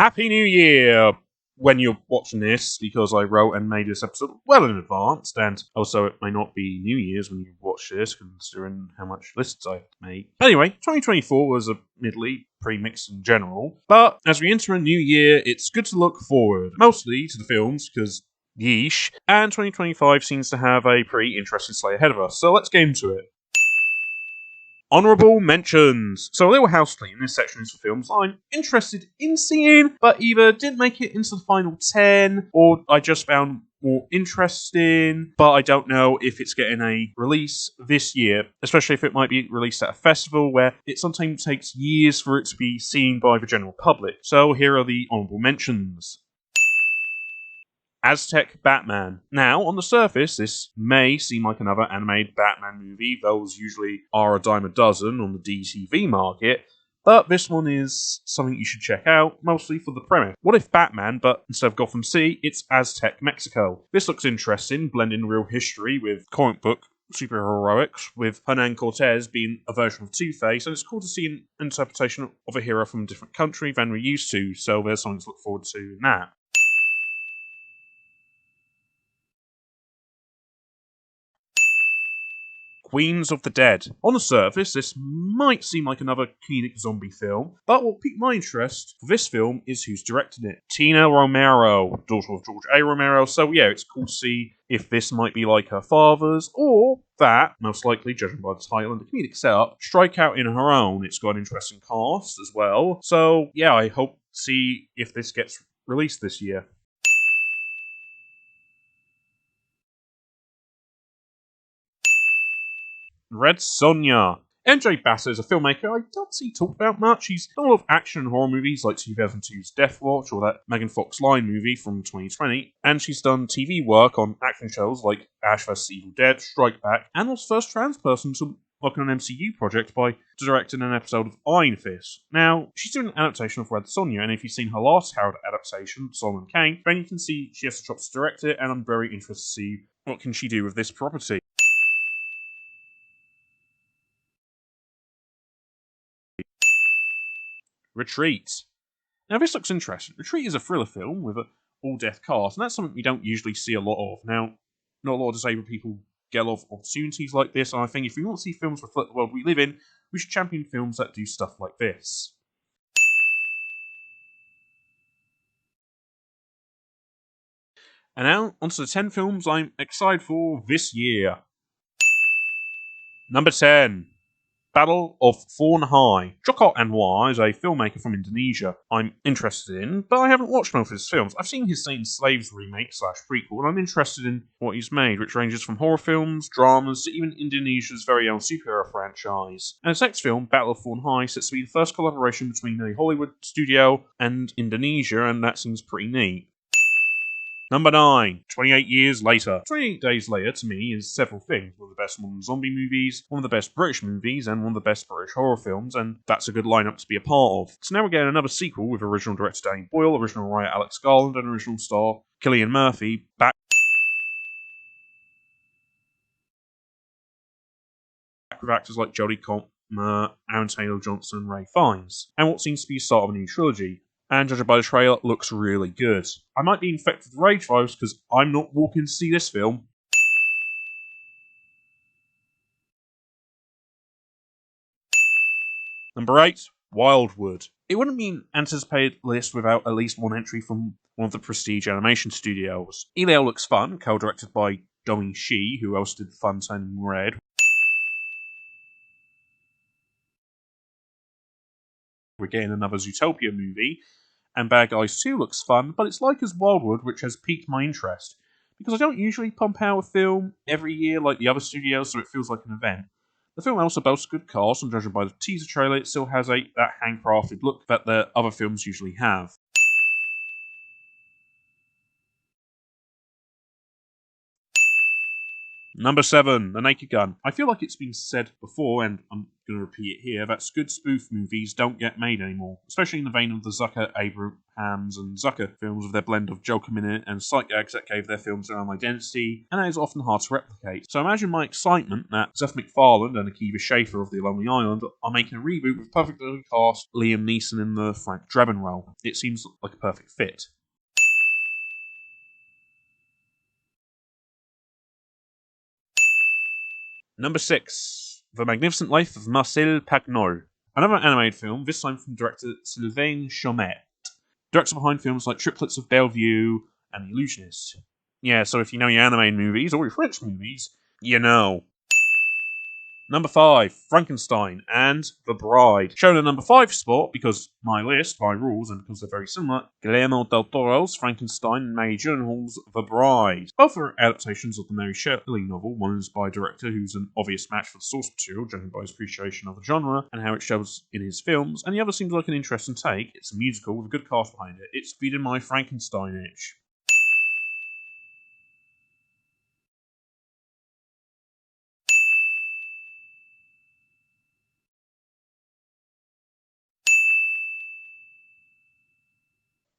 Happy New Year when you're watching this, because I wrote and made this episode well in advance, and also it may not be New Year's when you watch this, considering how much lists I have to make. Anyway, 2024 was admittedly pretty mixed in general, but as we enter a new year, it's good to look forward, mostly to the films, because yeesh, and 2025 seems to have a pretty interesting slate ahead of us, so let's get into it. Honourable mentions. So a little house clean. This section is for films I'm interested in seeing, but either didn't make it into the final 10, or I just found more interesting, but I don't know if it's getting a release this year, especially if it might be released at a festival where it sometimes takes years for it to be seen by the general public. So here are the honourable mentions. Aztec Batman. Now, on the surface, this may seem like another animated Batman movie. Those usually are a dime a dozen on the DTV market, but this one is something you should check out, mostly for the premise. What if Batman, but instead of Gotham City, it's Aztec Mexico? This looks interesting, blending real history with comic book superheroics, with Hernan Cortez being a version of Two-Face, and it's cool to see an interpretation of a hero from a different country than we're used to, so there's something to look forward to in that. Queens of the Dead. On the surface, this might seem like another comedic zombie film, but what piqued my interest for this film is who's directing it. Tina Romero, daughter of George A. Romero, so yeah, it's cool to see if this might be like her father's, or that, most likely, judging by the title and the comedic setup, strike out in her own. It's got an interesting cast as well, so yeah, I hope to see if this gets released this year. Red Sonja. MJ Bassett is a filmmaker I don't see talked about much. He's done a lot of action and horror movies like 2002's Death Watch or that Megan Fox Line movie from 2020, and she's done TV work on action shows like Ash vs. Evil Dead, Strike Back, and was the first trans person to work on an MCU project by directing an episode of Iron Fist. Now, she's doing an adaptation of Red Sonja, and if you've seen her last Howard adaptation, Solomon Kane, then you can see she has the chops to direct it, and I'm very interested to see what can she do with this property. Retreat. Now, this looks interesting. Retreat is a thriller film with an all-death cast, and that's something we don't usually see a lot of. Now, not a lot of disabled people get a lot of opportunities like this, and I think if we want to see films reflect the world we live in, we should champion films that do stuff like this. And now, onto the 10 films I'm excited for this year. Number 10. Battle of Thorn High. Joko Anwar is a filmmaker from Indonesia I'm interested in, but I haven't watched most of his films. I've seen his Saint Slaves remake / prequel, and I'm interested in what he's made, which ranges from horror films, dramas, to even Indonesia's very own superhero franchise. And his next film, Battle of Thorn High, sets to be the first collaboration between a Hollywood studio and Indonesia, and that seems pretty neat. Number 9, 28 Years Later. 28 Days Later, to me, is several things. One of the best modern zombie movies, one of the best British movies, and one of the best British horror films, and that's a good lineup to be a part of. So now we're getting another sequel with original director Danny Boyle, original writer Alex Garland, and original star Cillian Murphy, back with actors like Jodie Comer, Aaron Taylor-Johnson, and Ray Fiennes, and what seems to be the start of a new trilogy. And judging by the trailer, looks really good. I might be infected with rage virus because I'm not walking to see this film. Number 8, Wildwood. It wouldn't be an anticipated list without at least one entry from one of the prestige animation studios. Elio looks fun, co-directed by Domi Shi, who else did Fun Turning Red. We're getting another Zootopia movie, and Bad Guys 2 looks fun, but it's like as Wildwood, which has piqued my interest, because I don't usually pump out a film every year like the other studios, so it feels like an event. The film also boasts a good cast, and judging by the teaser trailer, it still has that handcrafted look that the other films usually have. Number 7, The Naked Gun. I feel like it's been said before, and I'm going to repeat it here, that good spoof movies don't get made anymore, especially in the vein of the Zucker, Abrahams, and Zucker films with their blend of joke minute and sight gags that gave their films their own identity, and that is often hard to replicate. So imagine my excitement that Seth MacFarlane and Akiva Schaffer of The Lonely Island are making a reboot with perfectly cast Liam Neeson in the Frank Drebin role. It seems like a perfect fit. Number 6, The Magnificent Life of Marcel Pagnol. Another animated film, this time from director Sylvain Chomet. Director behind films like Triplets of Bellevue and The Illusionist. Yeah, so if you know your animated movies or your French movies, you know. Number 5, Frankenstein and The Bride. Shown a number 5 spot because my list, my rules, and because they're very similar, Guillermo del Toro's Frankenstein and Maggie Gyllenhaal's The Bride. Both are adaptations of the Mary Shelley novel. One is by a director who's an obvious match for the source material, judging by his appreciation of the genre and how it shows in his films, and the other seems like an interesting take. It's a musical with a good cast behind it. It's feeding my Frankenstein itch.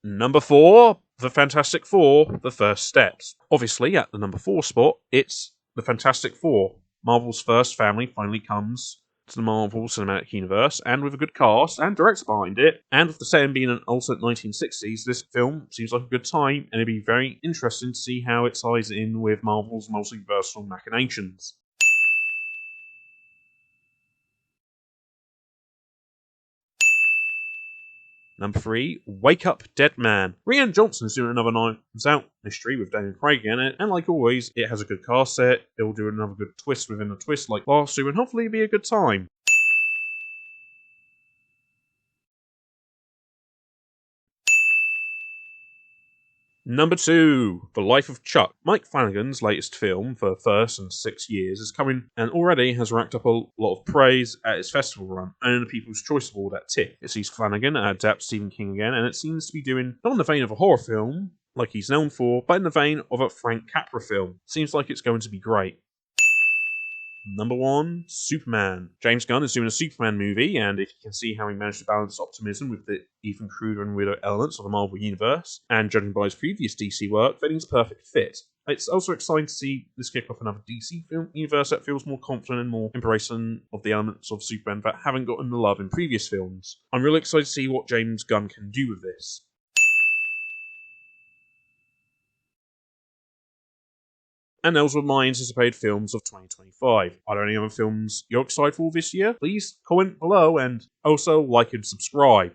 Number 4, The Fantastic Four, The First Steps. Obviously, at the number 4 spot, it's The Fantastic Four. Marvel's first family finally comes to the Marvel Cinematic Universe, and with a good cast and director behind it, and with the setting being an alternate 1960s, this film seems like a good time, and it'd be very interesting to see how it ties in with Marvel's multiversal machinations. Number 3, Wake Up Dead Man. Rian Johnson is doing another Knives Out mystery with Daniel Craig in it, and like always, it has a good cast set, it'll do another good twist within a twist like last two, and hopefully it'll be a good time. Number 2, The Life of Chuck. Mike Flanagan's latest film for the first in 6 years is coming and already has racked up a lot of praise at its festival run and the People's Choice Award at TIFF. It sees Flanagan adapt Stephen King again, and it seems to be doing not in the vein of a horror film like he's known for, but in the vein of a Frank Capra film. Seems like it's going to be great. Number 1, Superman. James Gunn is doing a Superman movie, and if you can see how he managed to balance optimism with the Ethan Cruder and weirdo elements of the Marvel Universe, and judging by his previous DC work, then he's a perfect fit. It's also exciting to see this kick off another DC film universe that feels more confident and more embracing of the elements of Superman that haven't gotten the love in previous films. I'm really excited to see what James Gunn can do with this. And those were my anticipated films of 2025. Are there any other films you're excited for this year? Please comment below and also like and subscribe.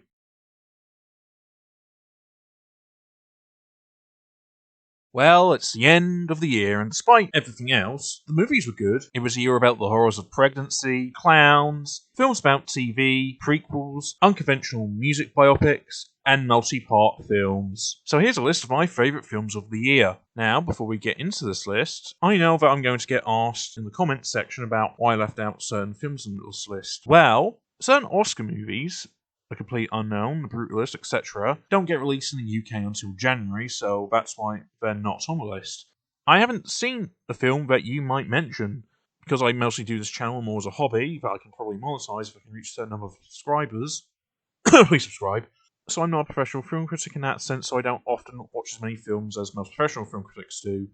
Well, it's the end of the year, and despite everything else, the movies were good. It was a year about the horrors of pregnancy, clowns, films about TV, prequels, unconventional music biopics, and multi-part films. So here's a list of my favourite films of the year. Now, before we get into this list, I know that I'm going to get asked in the comments section about why I left out certain films on this list. Well, certain Oscar movies, The Complete Unknown, The Brutalist, etc., don't get released in the UK until January, so that's why they're not on the list. I haven't seen the film that you might mention, because I mostly do this channel more as a hobby that I can probably monetize if I can reach a certain number of subscribers. Please subscribe. So I'm not a professional film critic in that sense, so I don't often watch as many films as most professional film critics do,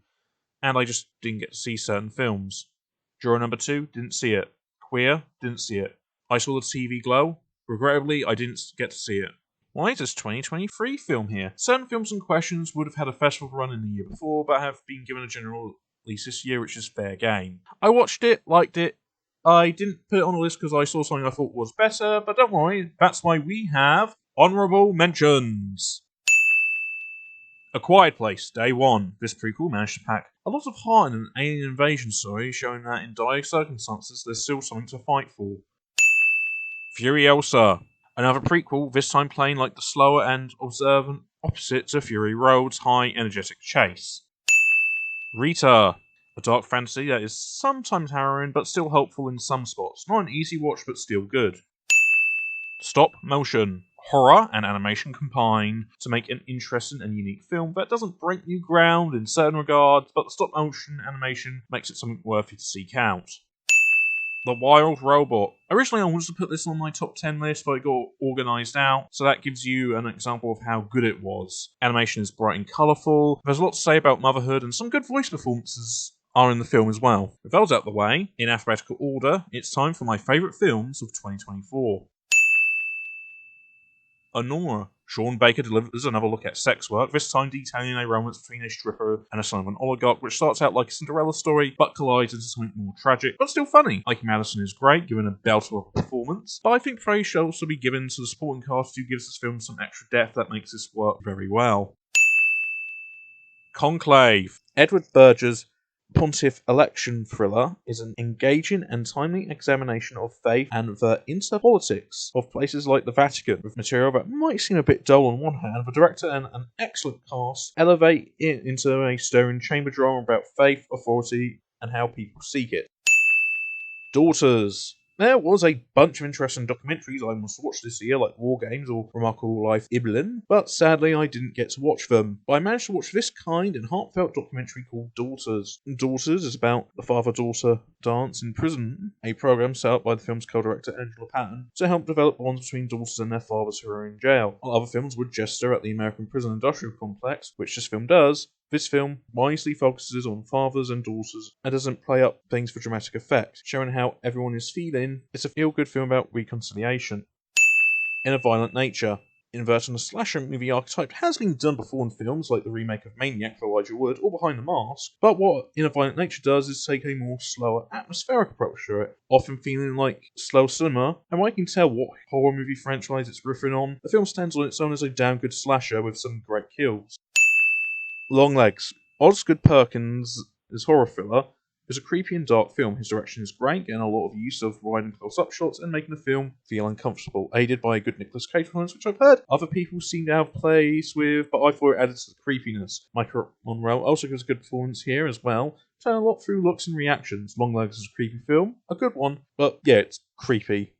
and I just didn't get to see certain films. Juror number 2, didn't see it. Queer, didn't see it. I saw the TV Glow. Regrettably, I didn't get to see it. Why is this 2023 film here? Certain films and questions would have had a festival run in the year before, but have been given a general release this year, which is fair game. I watched it, liked it. I didn't put it on the list because I saw something I thought was better, but don't worry, that's why we have honourable mentions. A Quiet Place, Day 1. This prequel managed to pack a lot of heart in an alien invasion story, showing that in dire circumstances there's still something to fight for. Furiosa. Another prequel, this time playing like the slower and observant opposite to Fury Road's high energetic chase. Rita. A dark fantasy that is sometimes harrowing but still hopeful in some spots. Not an easy watch but still good. Stop Motion. horror and animation combine to make an interesting and unique film that doesn't break new ground in certain regards, but the stop motion animation makes it something worthy to seek out. The Wild Robot. Originally I wanted to put this on my top 10 list, but it got organised out, so that gives you an example of how good it was. Animation is bright and colourful, there's a lot to say about motherhood, and some good voice performances are in the film as well. With those out of the way, in alphabetical order, it's time for my favourite films of 2024. Honora. Sean Baker delivers another look at sex work, this time detailing a romance between a stripper and a son of an oligarch, which starts out like a Cinderella story, but collides into something more tragic, but still funny. Ike Madison is great, given a belter of a performance, but I think praise should also be given to the supporting cast who gives this film some extra depth that makes this work very well. Conclave. Edward Berger's Pontiff election thriller is an engaging and timely examination of faith and the interpolitics of places like the Vatican. With material that might seem a bit dull on one hand, the director and an excellent cast elevate it into a stirring chamber drama about faith, authority, and how people seek it. Daughters. There was a bunch of interesting documentaries I must watch this year, like War Games or Remarkable Life Ibelin, but sadly I didn't get to watch them. But I managed to watch this kind and heartfelt documentary called Daughters. Daughters is about the father-daughter dance in prison, a program set up by the film's co-director Angela Patton to help develop bonds between daughters and their fathers who are in jail. While other films would gesture at the American prison industrial complex, which this film does, this film wisely focuses on fathers and daughters and doesn't play up things for dramatic effect, showing how everyone is feeling. It's a feel-good film about reconciliation. In a Violent Nature. Inverting the slasher movie archetype has been done before in films like the remake of Maniac for Elijah Wood or Behind the Mask, but what In a Violent Nature does is take a more slower, atmospheric approach to it, often feeling like slow cinema, and while I can tell what horror movie franchise it's riffing on, the film stands on its own as a damn good slasher with some great kills. Longlegs. Osgood Perkins' horror thriller is a creepy and dark film. His direction is great, getting a lot of use of wide and close-up shots and making the film feel uncomfortable, aided by a good Nicolas Cage performance, which I've heard other people seem to have plays with, but I thought it added to the creepiness. Michael Monroe also gives a good performance here as well, telling a lot through looks and reactions. Longlegs is a creepy film, a good one, but yeah, it's creepy.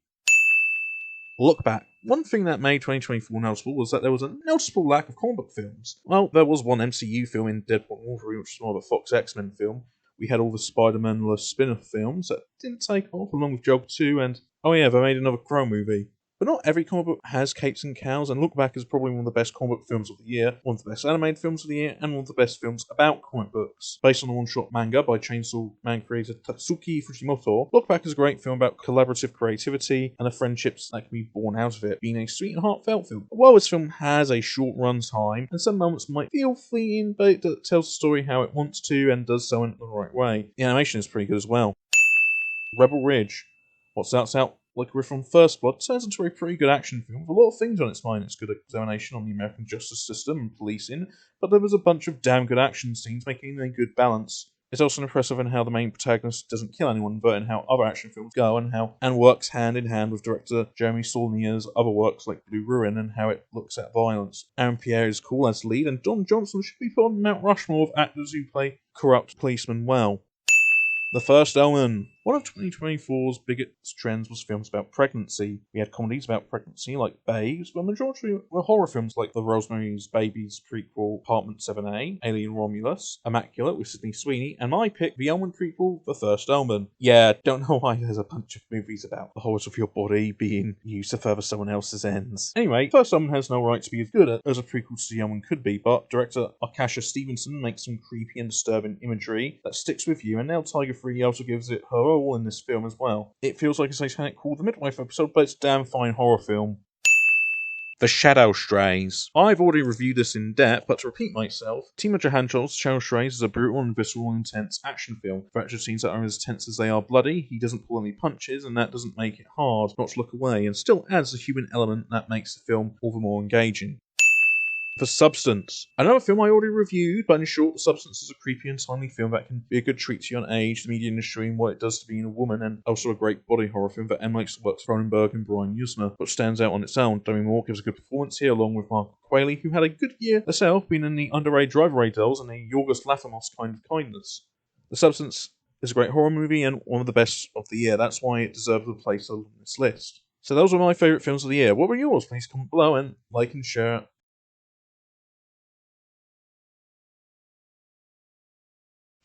Look back. One thing that made 2024 noticeable was that there was a noticeable lack of comic book films. Well, there was one MCU film in Deadpool and Wolverine, which was more of a Fox X-Men film. We had all the Spider-Man spin-off films that didn't take off, along with Job 2, and oh yeah, they made another Crow movie. But not every comic book has capes and cows, and Look Back is probably one of the best comic book films of the year, one of the best animated films of the year, and one of the best films about comic books. Based on a one-shot manga by Chainsaw Man creator Tatsuki Fujimoto, Look Back is a great film about collaborative creativity and the friendships that can be born out of it, being a sweet and heartfelt film. While this film has a short run time, and some moments might feel fleeting, but it tells the story how it wants to and does so in the right way. The animation is pretty good as well. Rebel Ridge. What starts out like a riff from First Blood turns into a pretty good action film with a lot of things on its mind. It's good examination on the American justice system and policing, but there was a bunch of damn good action scenes making a good balance. It's also impressive in how the main protagonist doesn't kill anyone, but in how other action films go and works hand in hand with director Jeremy Saulnier's other works like Blue Ruin and how it looks at violence. Aaron Pierre is cool as lead, and Don Johnson should be put on Mount Rushmore of actors who play corrupt policemen well. The First Omen. One of 2024's biggest trends was films about pregnancy. We had comedies about pregnancy like Babes, but the majority were horror films like the Rosemary's Babies prequel Apartment 7A, Alien Romulus, Immaculate with Sydney Sweeney, and my pick, the Omen prequel, The First Omen. Yeah, don't know why there's a bunch of movies about the horrors of your body being used to further someone else's ends. Anyway, First Omen has no right to be as good as a prequel to The Omen could be, but director Akasha Stevenson makes some creepy and disturbing imagery that sticks with you, and now Tiger 3 also gives it her all in this film as well. It feels like a satanic called The Midwife episode, but it's a damn fine horror film. The Shadow Strays. I've already reviewed this in depth, but to repeat myself, Timo Johansson's Shadow Strays is a brutal and visceral and intense action film. For action scenes that are as tense as they are bloody, he doesn't pull any punches, and that doesn't make it hard not to look away, and still adds a human element that makes the film all the more engaging. For Substance. Another film I already reviewed, but in short, Substance is a creepy and timely film that can be a good treat to young age, the media industry, and what it does to being a woman, and also a great body horror film that emulates the works of Cronenberg and Brian Usner, which stands out on its own. Demi Moore gives a good performance here, along with Mark Qualley, who had a good year herself, being in the Underage Driver Dolls and a Yorgos Lanthimos Kind of Kindness. The Substance is a great horror movie and one of the best of the year. That's why it deserves a place on this list. So those were my favourite films of the year. What were yours? Please comment below and like and share.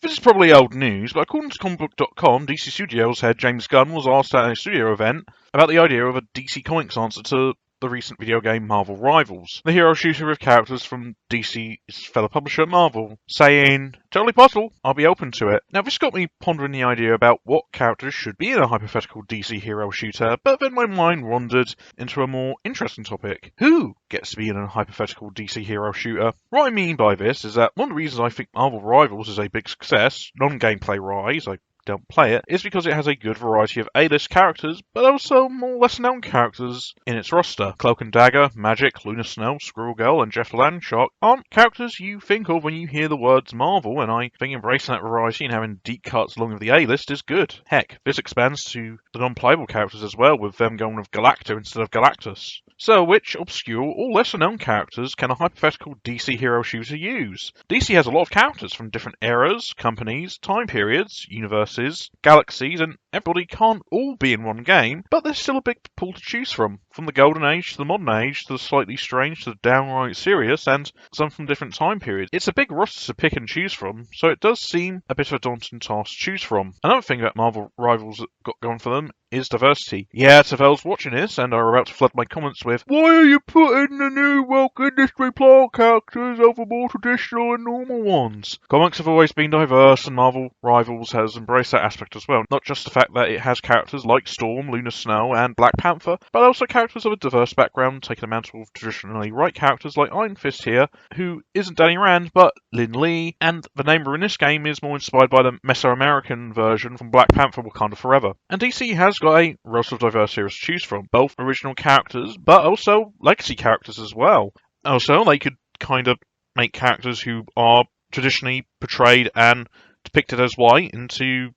This is probably old news, but according to comicbook.com, DC Studios head James Gunn was asked at a studio event about the idea of a DC Comics answer to the recent video game Marvel Rivals, the hero shooter with characters from DC's fellow publisher Marvel, saying, "Totally possible, I'll be open to it." Now this got me pondering the idea about what characters should be in a hypothetical DC hero shooter, but then my mind wandered into a more interesting topic. Who gets to be in a hypothetical DC hero shooter? What I mean by this is that one of the reasons I think Marvel Rivals is a big success, non-gameplay wise, I don't play it, is because it has a good variety of A-list characters, but also more lesser-known characters in its roster. Cloak and Dagger, Magic, Luna Snow, Squirrel Girl, and Jeff Landshark aren't characters you think of when you hear the words Marvel, and I think embracing that variety and having deep cuts along with the A-list is good. Heck, this expands to the non-playable characters as well, with them going with Galacta instead of Galactus. So, which obscure or lesser-known characters can a hypothetical DC hero shooter use? DC has a lot of characters from different eras, companies, time periods, universes, galaxies, and everybody can't all be in one game, but there's still a big pool to choose from the Golden Age to the Modern Age to the slightly strange to the downright serious, and some from different time periods. It's a big roster to pick and choose from, so it does seem a bit of a daunting task to choose from. Another thing that Marvel Rivals got going for them is diversity. Yeah, Tavel's watching this and are about to flood my comments with, "Why are you putting the new woke industry plant characters over more traditional and normal ones?" Comics have always been diverse, and Marvel Rivals has embraced that aspect as well. Not just the fact that it has characters like Storm, Luna Snow, and Black Panther, but also characters of a diverse background, taking the mantle of traditionally white characters like Iron Fist here, who isn't Danny Rand, but Lin Lee, and the Namer in this game is more inspired by the Mesoamerican version from Black Panther Wakanda Forever. And DC has got a roster of diverse heroes to choose from, both original characters, but also legacy characters as well. Also, they could kind of make characters who are traditionally portrayed and depicted as white into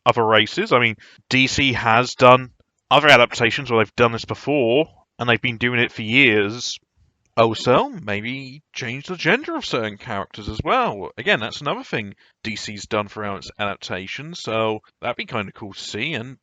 other races. I mean, DC has done other adaptations where they've done this before, and they've been doing it for years. Also, maybe change the gender of certain characters as well. Again, that's another thing DC's done throughout its adaptations, so that'd be kind of cool to see, and,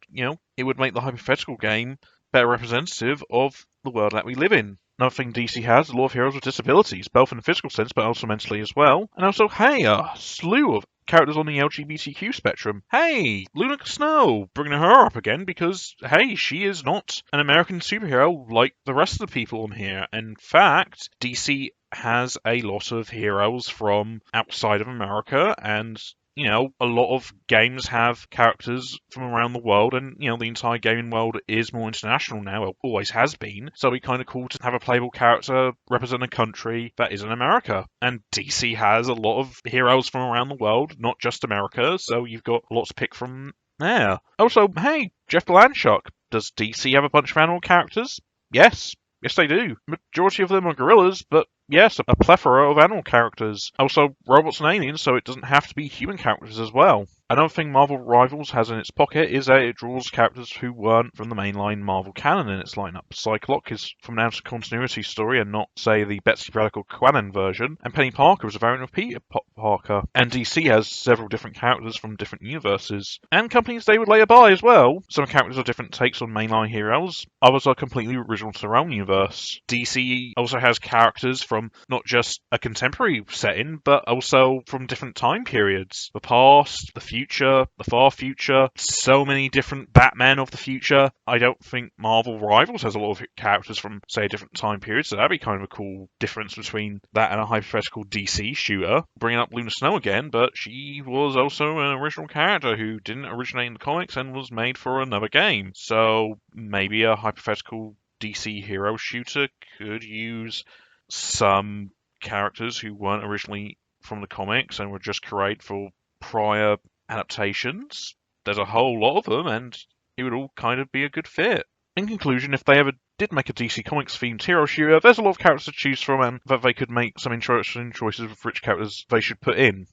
it would make the hypothetical game better representative of the world that we live in. Another thing DC has, a lot of heroes with disabilities, both in the physical sense, but also mentally as well. And also, hey, a slew of characters on the LGBTQ spectrum. Hey, Luna Snow, bringing her up again because, hey, she is not an American superhero like the rest of the people on here. In fact, DC has a lot of heroes from outside of America, and a lot of games have characters from around the world, and, the entire gaming world is more international now, it always has been, so it'd be kind of cool to have a playable character represent a country that isn't America. And DC has a lot of heroes from around the world, not just America, so you've got lots to pick from there. Also, hey, Jeff Landshark, does DC have a bunch of animal characters? Yes, they do. Majority of them are gorillas, but yes, a plethora of animal characters. Also, robots and aliens, so it doesn't have to be human characters as well. Another thing Marvel Rivals has in its pocket is that it draws characters who weren't from the mainline Marvel canon in its lineup. Psylocke is from an out-of-continuity story and not, say, the Betsy Braddock or Quanon version, and Penny Parker is a variant of Peter Parker. And DC has several different characters from different universes, and companies they would later buy as well. Some characters are different takes on mainline heroes, others are completely original to their own universe. DC also has characters from not just a contemporary setting, but also from different time periods. The past, the future, the far future, so many different Batmen of the future. I don't think Marvel Rivals has a lot of characters from, say, a different time period, so that'd be kind of a cool difference between that and a hypothetical DC shooter. Bringing up Luna Snow again, but she was also an original character who didn't originate in the comics and was made for another game. So maybe a hypothetical DC hero shooter could use some characters who weren't originally from the comics and were just created for prior adaptations. There's a whole lot of them, and it would all kind of be a good fit. In conclusion, if they ever did make a DC Comics themed hero shooter, there's a lot of characters to choose from, and that they could make some interesting choices with which characters they should put in.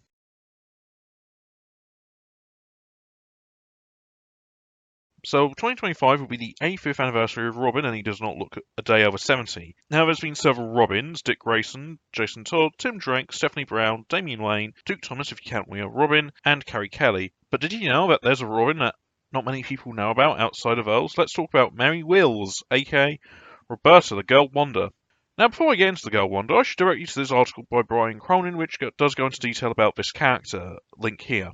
So 2025 will be the 85th anniversary of Robin, and he does not look a day over 70. Now, there's been several Robins: Dick Grayson, Jason Todd, Tim Drake, Stephanie Brown, Damian Wayne, Duke Thomas if you count Wheel Robin, and Carrie Kelly. But did you know that there's a Robin that not many people know about outside of Earls, let's talk about Mary Wills, aka Roberta the Girl Wonder. Now, before I get into the Girl Wonder, I should direct you to this article by Brian Cronin, which does go into detail about this character. Link here.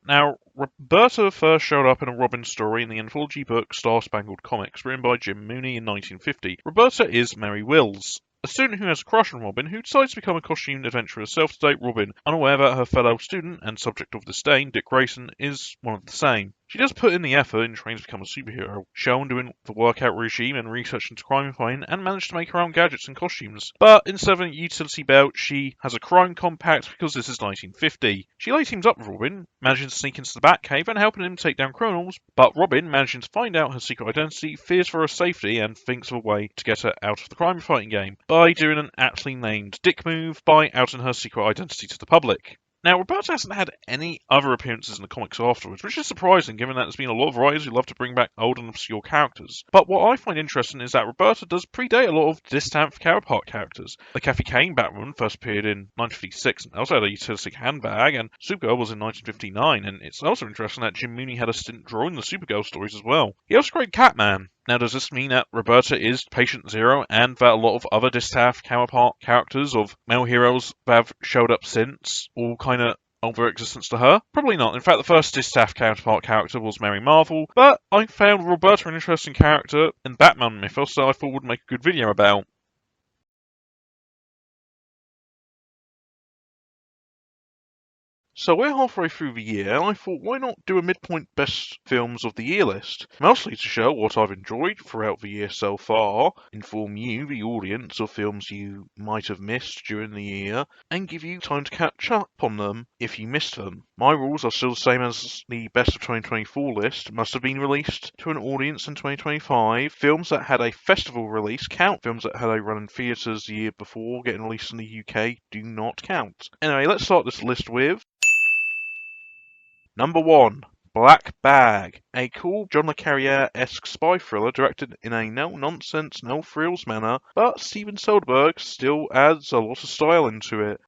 Now, Roberta first showed up in a Robin story in the anthology book Star Spangled Comics, written by Jim Mooney in 1950. Roberta is Mary Wills, a student who has a crush on Robin, who decides to become a costumed adventurer herself to date Robin, unaware that her fellow student and subject of disdain, Dick Grayson, is one of the same. She does put in the effort in training to become a superhero, shown doing the workout regime and research into crime fighting, and managed to make her own gadgets and costumes. But instead of a utility belt, she has a crime compact because this is 1950. She later teams up with Robin, managing to sneak into the Batcave and helping him take down criminals, but Robin, managing to find out her secret identity, fears for her safety and thinks of a way to get her out of the crime fighting game by doing an aptly named dick move by outing her secret identity to the public. Now, Roberta hasn't had any other appearances in the comics afterwards, which is surprising given that there's been a lot of writers who love to bring back old and obscure characters. But what I find interesting is that Roberta does predate a lot of distant counterpart characters. The Kathy Kane Batwoman first appeared in 1956 and also had a utility handbag, and Supergirl was in 1959, and it's also interesting that Jim Mooney had a stint drawing the Supergirl stories as well. He also created Catman. Now, does this mean that Roberta is Patient Zero and that a lot of other distaff counterpart characters of male heroes that have showed up since all kind of owe their existence to her? Probably not. In fact, the first distaff counterpart character was Mary Marvel, but I found Roberta an interesting character in Batman mythos that I thought would make a good video about. So we're halfway through the year, and I thought, why not do a midpoint best films of the year list? Mostly to show what I've enjoyed throughout the year so far, inform you, the audience, of films you might have missed during the year, and give you time to catch up on them if you missed them. My rules are still the same as the best of 2024 list, must have been released to an audience in 2025. Films that had a festival release count. Films that had a run in theatres the year before getting released in the UK do not count. Anyway, let's start this list with Number 1, Black Bag, a cool John le Carrière-esque spy thriller directed in a no-nonsense, no-frills manner, but Steven Soderbergh still adds a lot of style into it.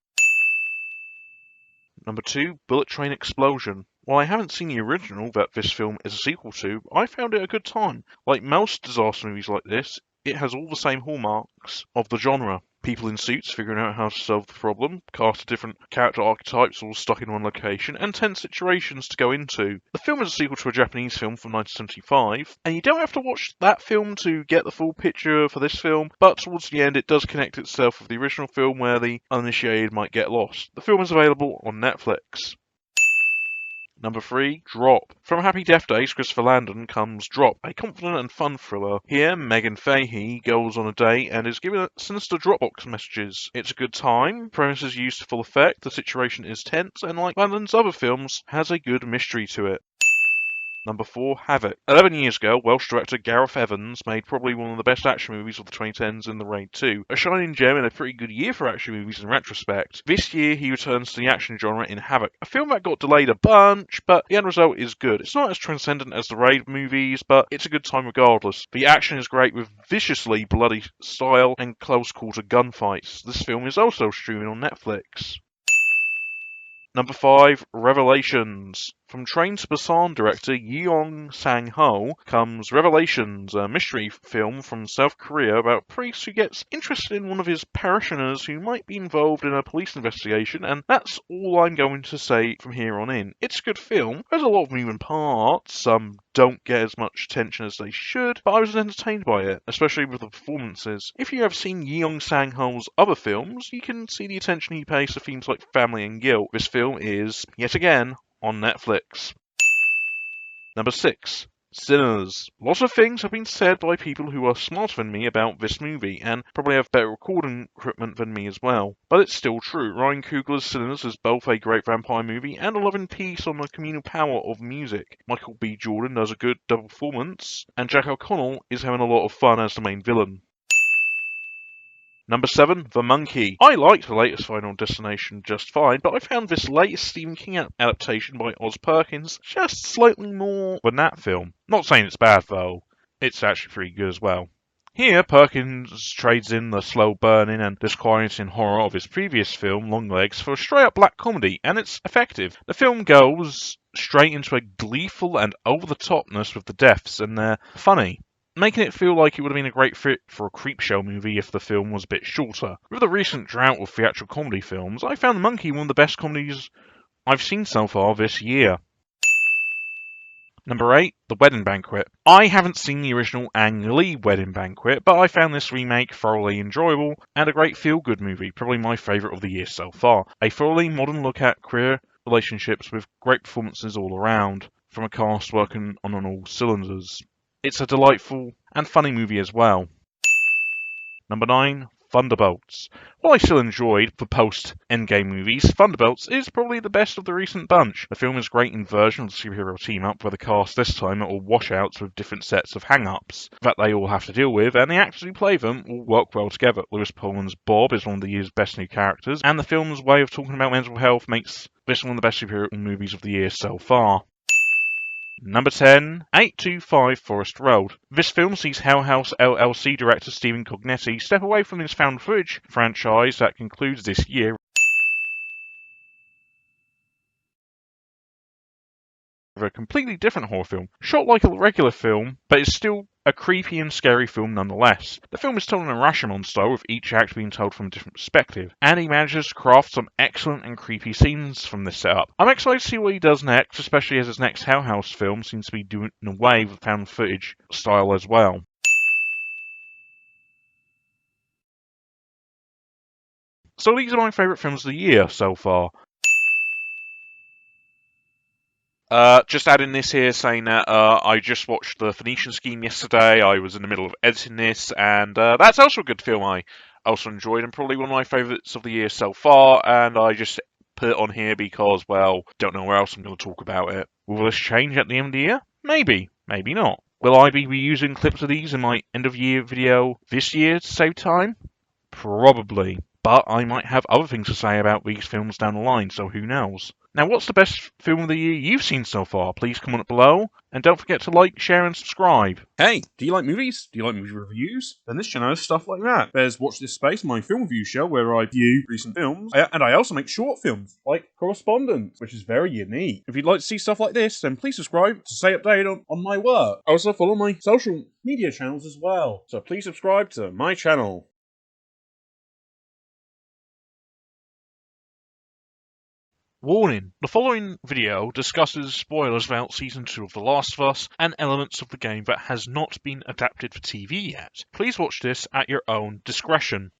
Number 2, Bullet Train Explosion. While I haven't seen the original that this film is a sequel to, I found it a good time. Like most disaster movies like this, it has all the same hallmarks of the genre. People in suits figuring out how to solve the problem, cast of different character archetypes all stuck in one location, and tense situations to go into. The film is a sequel to a Japanese film from 1975, and you don't have to watch that film to get the full picture for this film, but towards the end it does connect itself with the original film where the uninitiated might get lost. The film is available on Netflix. Number 3, Drop. From Happy Death Days, Christopher Landon comes Drop, a confident and fun thriller. Here, Megan Fahey goes on a date and is given sinister Dropbox messages. It's a good time, premise is used to full effect, the situation is tense, and like Landon's other films, has a good mystery to it. Number 4, Havoc. 11 years ago, Welsh director Gareth Evans made probably one of the best action movies of the 2010s in The Raid 2, a shining gem and a pretty good year for action movies in retrospect. This year, he returns to the action genre in Havoc, a film that got delayed a bunch, but the end result is good. It's not as transcendent as the Raid movies, but it's a good time regardless. The action is great with viciously bloody style and close-quarter gunfights. This film is also streaming on Netflix. Number 5, Revelations. From Train to Busan director Yeong Sang-ho comes Revelations, a mystery film from South Korea about a priest who gets interested in one of his parishioners who might be involved in a police investigation, and that's all I'm going to say from here on in. It's a good film, there's a lot of moving parts, some don't get as much attention as they should, but I was entertained by it, especially with the performances. If you have seen Yeong Sang-ho's other films, you can see the attention he pays to themes like family and guilt. This film is, yet again, on Netflix. Number 6, Sinners. Lots of things have been said by people who are smarter than me about this movie, and probably have better recording equipment than me as well. But it's still true. Ryan Coogler's Sinners is both a great vampire movie and a loving piece on the communal power of music. Michael B. Jordan does a good double performance, and Jack O'Connell is having a lot of fun as the main villain. Number 7, The Monkey. I liked the latest Final Destination just fine, but I found this latest Stephen King adaptation by Oz Perkins just slightly more than that film. Not saying it's bad though, it's actually pretty good as well. Here, Perkins trades in the slow burning and disquieting horror of his previous film, Longlegs, for a straight-up black comedy, and it's effective. The film goes straight into a gleeful and over-the-topness with the deaths, and they're funny, making it feel like it would have been a great fit for a Creepshow movie if the film was a bit shorter. With the recent drought of theatrical comedy films, I found The Monkey one of the best comedies I've seen so far this year. Number 8, The Wedding Banquet. I haven't seen the original Ang Lee Wedding Banquet, but I found this remake thoroughly enjoyable and a great feel-good movie, probably my favourite of the year so far. A thoroughly modern look at queer relationships with great performances all around, from a cast working on all cylinders. It's a delightful and funny movie as well. Number 9, Thunderbolts. While I still enjoyed the post-Endgame movies, Thunderbolts is probably the best of the recent bunch. The film is great in version of the superhero team-up, where the cast this time are all washouts with different sets of hang-ups that they all have to deal with, and the actors who play them all work well together. Lewis Pullman's Bob is one of the year's best new characters, and the film's way of talking about mental health makes this one of the best superhero movies of the year so far. Number 10, 825 Forest Road. This film sees Hell House LLC director Stephen Cognetti step away from his found footage franchise that concludes this year with a completely different horror film, shot like a regular film, but is still a creepy and scary film nonetheless. The film is told in a Rashomon style, with each act being told from a different perspective, and he manages to craft some excellent and creepy scenes from this setup. I'm excited to see what he does next, especially as his next Hell House film seems to be doing away with found footage style as well. So these are my favourite films of the year so far. Just adding this here, saying that I just watched The Phoenician Scheme yesterday. I was in the middle of editing this, and that's also a good film I also enjoyed, and probably one of my favourites of the year so far, and I just put it on here because, well, don't know where else I'm going to talk about it. Will this change at the end of the year? Maybe, maybe not. Will I be reusing clips of these in my end-of-year video this year to save time? Probably. But I might have other things to say about these films down the line, so who knows. Now, what's the best film of the year you've seen so far? Please comment below, and don't forget to like, share, and subscribe. Hey, do you like movies? Do you like movie reviews? Then this channel has stuff like that. There's Watch This Space, my film review show, where I view recent films, and I also make short films, like Correspondence, which is very unique. If you'd like to see stuff like this, then please subscribe to stay updated on my work. I also follow my social media channels as well, so please subscribe to my channel. Warning, the following video discusses spoilers about Season 2 of The Last of Us and elements of the game that has not been adapted for TV yet. Please watch this at your own discretion.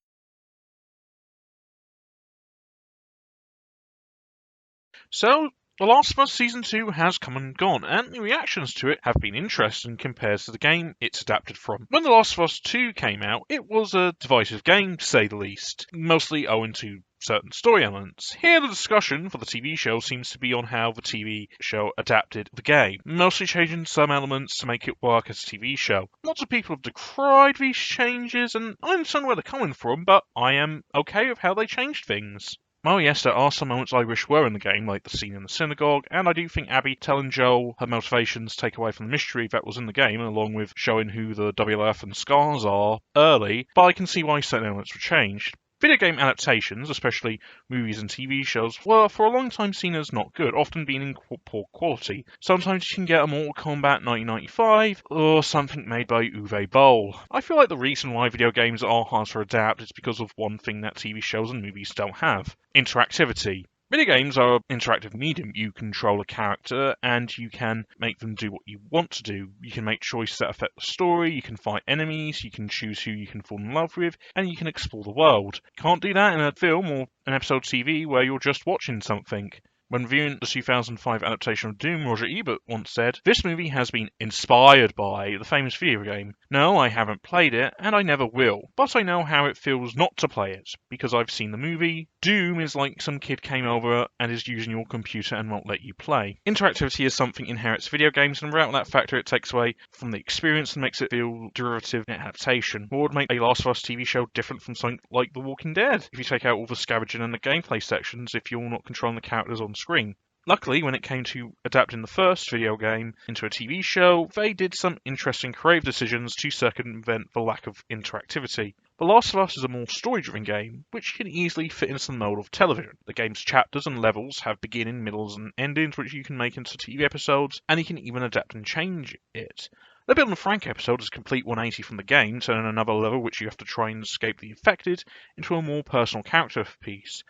So, The Last of Us Season 2 has come and gone, and the reactions to it have been interesting compared to the game it's adapted from. When The Last of Us 2 came out, it was a divisive game, to say the least, mostly owing to certain story elements. Here, the discussion for the TV show seems to be on how the TV show adapted the game, mostly changing some elements to make it work as a TV show. Lots of people have decried these changes, and I understand where they're coming from, but I am okay with how they changed things. Oh yes, there are some moments I wish were in the game, like the scene in the synagogue, and I do think Abby telling Joel her motivations take away from the mystery that was in the game, along with showing who the WLF and Scars are early, but I can see why certain elements were changed. Video game adaptations, especially movies and TV shows, were for a long time seen as not good, often being in poor quality. Sometimes you can get a Mortal Kombat 1995 or something made by Uwe Boll. I feel like the reason why video games are hard to adapt is because of one thing that TV shows and movies don't have: interactivity. Video games are an interactive medium. You control a character and you can make them do what you want to do. You can make choices that affect the story, you can fight enemies, you can choose who you can fall in love with, and you can explore the world. Can't do that in a film or an episode of TV where you're just watching something. When viewing the 2005 adaptation of Doom, Roger Ebert once said, "This movie has been inspired by the famous video game. No, I haven't played it, and I never will, but I know how it feels not to play it, because I've seen the movie. Doom is like some kid came over and is using your computer and won't let you play." Interactivity is something inherent to video games, and without that factor it takes away from the experience and makes it feel derivative in adaptation. What would make a Last of Us TV show different from something like The Walking Dead? If you take out all the scavenging and the gameplay sections, if you're not controlling the characters on screen. Luckily, when it came to adapting the first video game into a TV show, they did some interesting creative decisions to circumvent the lack of interactivity. The Last of Us is a more story-driven game, which can easily fit into the mold of television. The game's chapters and levels have beginning, middles, and endings which you can make into TV episodes, and you can even adapt and change it. The Bill and Frank episode is a complete 180 from the game, turning another level which you have to try and escape the infected into a more personal character piece,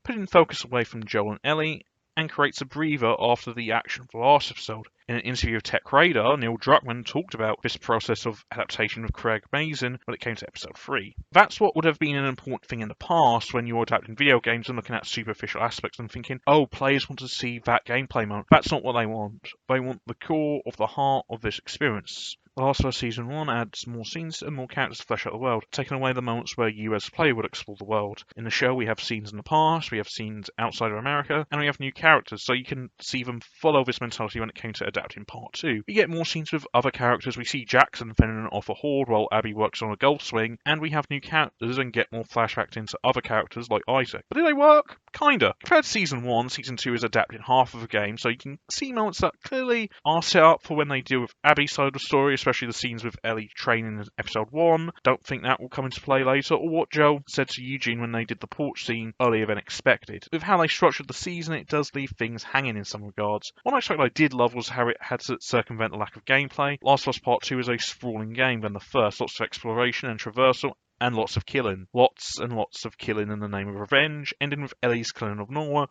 putting focus away from Joel and Ellie, and creates a breather after the action of the last episode. In an interview with Tech Radar, Neil Druckmann talked about this process of adaptation with Craig Mazin when it came to episode 3. That's what would have been an important thing in the past when you're adapting video games and looking at superficial aspects and thinking, oh, players want to see that gameplay moment. That's not what they want. They want the core of the heart of this experience. The Last of Us Season 1 adds more scenes and more characters to flesh out the world, taking away the moments where you as a player would explore the world. In the show we have scenes in the past, we have scenes outside of America, and we have new characters, so you can see them follow this mentality when it came to adapting Part 2. We get more scenes with other characters, we see Jackson fending off a horde while Abby works on a golf swing, and we have new characters and get more flashbacks into other characters like Isaac. But do they work? Kinda. Compared to Season 1, Season 2 is adapting half of the game, so you can see moments that clearly are set up for when they deal with Abby's side of the story, especially the scenes with Ellie training in episode 1. Don't think that will come into play later, or what Joe said to Eugene when they did the porch scene earlier than expected. With how they structured the season, it does leave things hanging in some regards. One aspect I did love was how it had to circumvent the lack of gameplay. Last of Us Part 2 is a sprawling game than the first, lots of exploration and traversal, and lots of killing. Lots and lots of killing in the name of revenge, ending with Ellie's killing of Noah.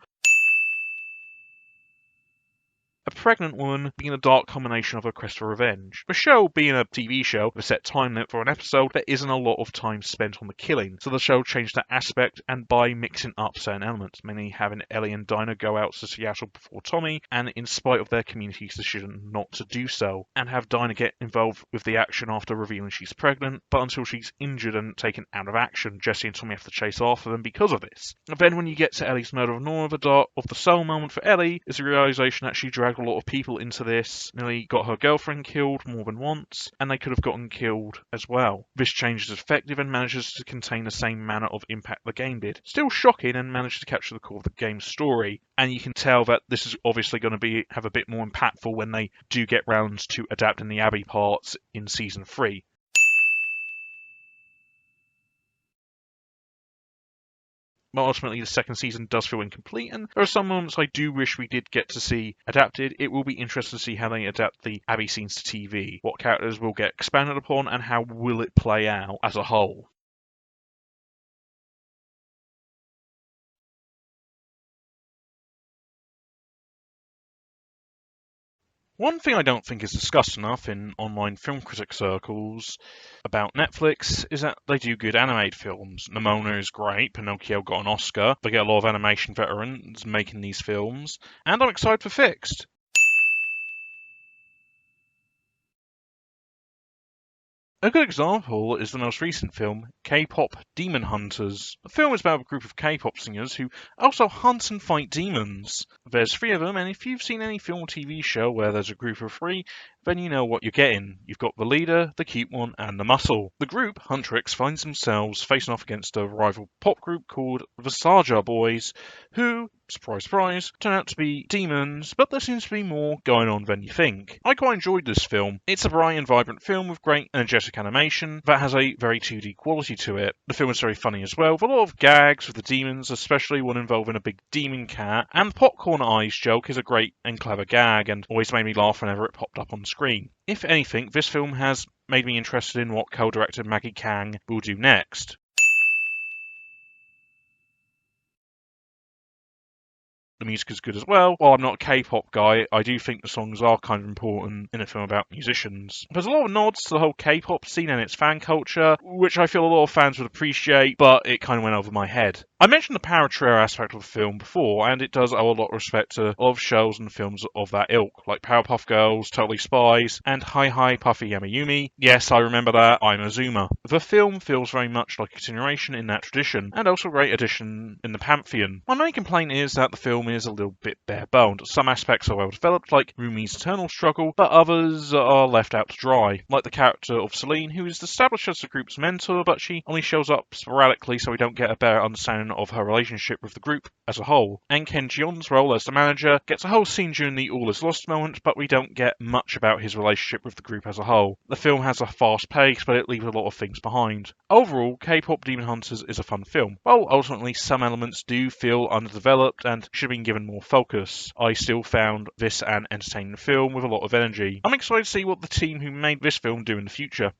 A pregnant woman being a dark combination of a quest for revenge. The show being a TV show with a set time limit for an episode, there isn't a lot of time spent on the killing, so the show changed that aspect and by mixing up certain elements, mainly having Ellie and Dinah go out to Seattle before Tommy, and in spite of their community's decision not to do so, and have Dinah get involved with the action after revealing she's pregnant, but until she's injured and taken out of action, Jesse and Tommy have to chase after them because of this. And then when you get to Ellie's murder of Nora, the dark of the soul moment for Ellie is the realization that she dragged a lot of people into this, nearly got her girlfriend killed more than once, and they could have gotten killed as well. This change is effective and manages to contain the same manner of impact the game did. Still shocking and managed to capture the core of the game's story, and you can tell that this is obviously going to have a bit more impactful when they do get round to adapting the Abby parts in Season 3. But ultimately, the second season does feel incomplete, and there are some moments I do wish we did get to see adapted. It will be interesting to see how they adapt the Abby scenes to TV, what characters will get expanded upon, and how will it play out as a whole. One thing I don't think is discussed enough in online film critic circles about Netflix is that they do good animated films. Nimona is great, Pinocchio got an Oscar, they get a lot of animation veterans making these films, and I'm excited for Fixed. A good example is the most recent film, K-pop Demon Hunters. The film is about a group of K-pop singers who also hunt and fight demons. There's 3 of them, and if you've seen any film or TV show where there's a group of 3, then you know what you're getting. You've got the leader, the cute one, and the muscle. The group, Huntrix, finds themselves facing off against a rival pop group called the Saja Boys, who, surprise, surprise, turn out to be demons, but there seems to be more going on than you think. I quite enjoyed this film. It's a bright and vibrant film with great energetic animation that has a very 2D quality to it. The film is very funny as well, with a lot of gags with the demons, especially one involving a big demon cat, and the popcorn eyes joke is a great and clever gag, and always made me laugh whenever it popped up on screen. If anything, this film has made me interested in what co-director Maggie Kang will do next. The music is good as well. While I'm not a K-pop guy, I do think the songs are kind of important in a film about musicians. There's a lot of nods to the whole K-pop scene and its fan culture, which I feel a lot of fans would appreciate, but it kind of went over my head. I mentioned the power trio aspect of the film before, and it does owe a lot of respect to a lot of shows and films of that ilk, like Powerpuff Girls, Totally Spies, and Hi Hi Puffy Yamayumi. Yes, I remember that, I'm a Zoomer. The film feels very much like a continuation in that tradition, and also a great addition in the pantheon. My main complaint is that the film film is a little bit bare-boned. Some aspects are well-developed, like Rumi's internal struggle, but others are left out to dry, like the character of Celine, who is established as the group's mentor, but she only shows up sporadically, so we don't get a better understanding of her relationship with the group as a whole. And Ken Jeon's role as the manager gets a whole scene during the All Is Lost moment, but we don't get much about his relationship with the group as a whole. The film has a fast pace, but it leaves a lot of things behind. Overall, K-pop Demon Hunters is a fun film. While ultimately some elements do feel underdeveloped and should have been given more focus, I still found this an entertaining film with a lot of energy. I'm excited to see what the team who made this film do in the future.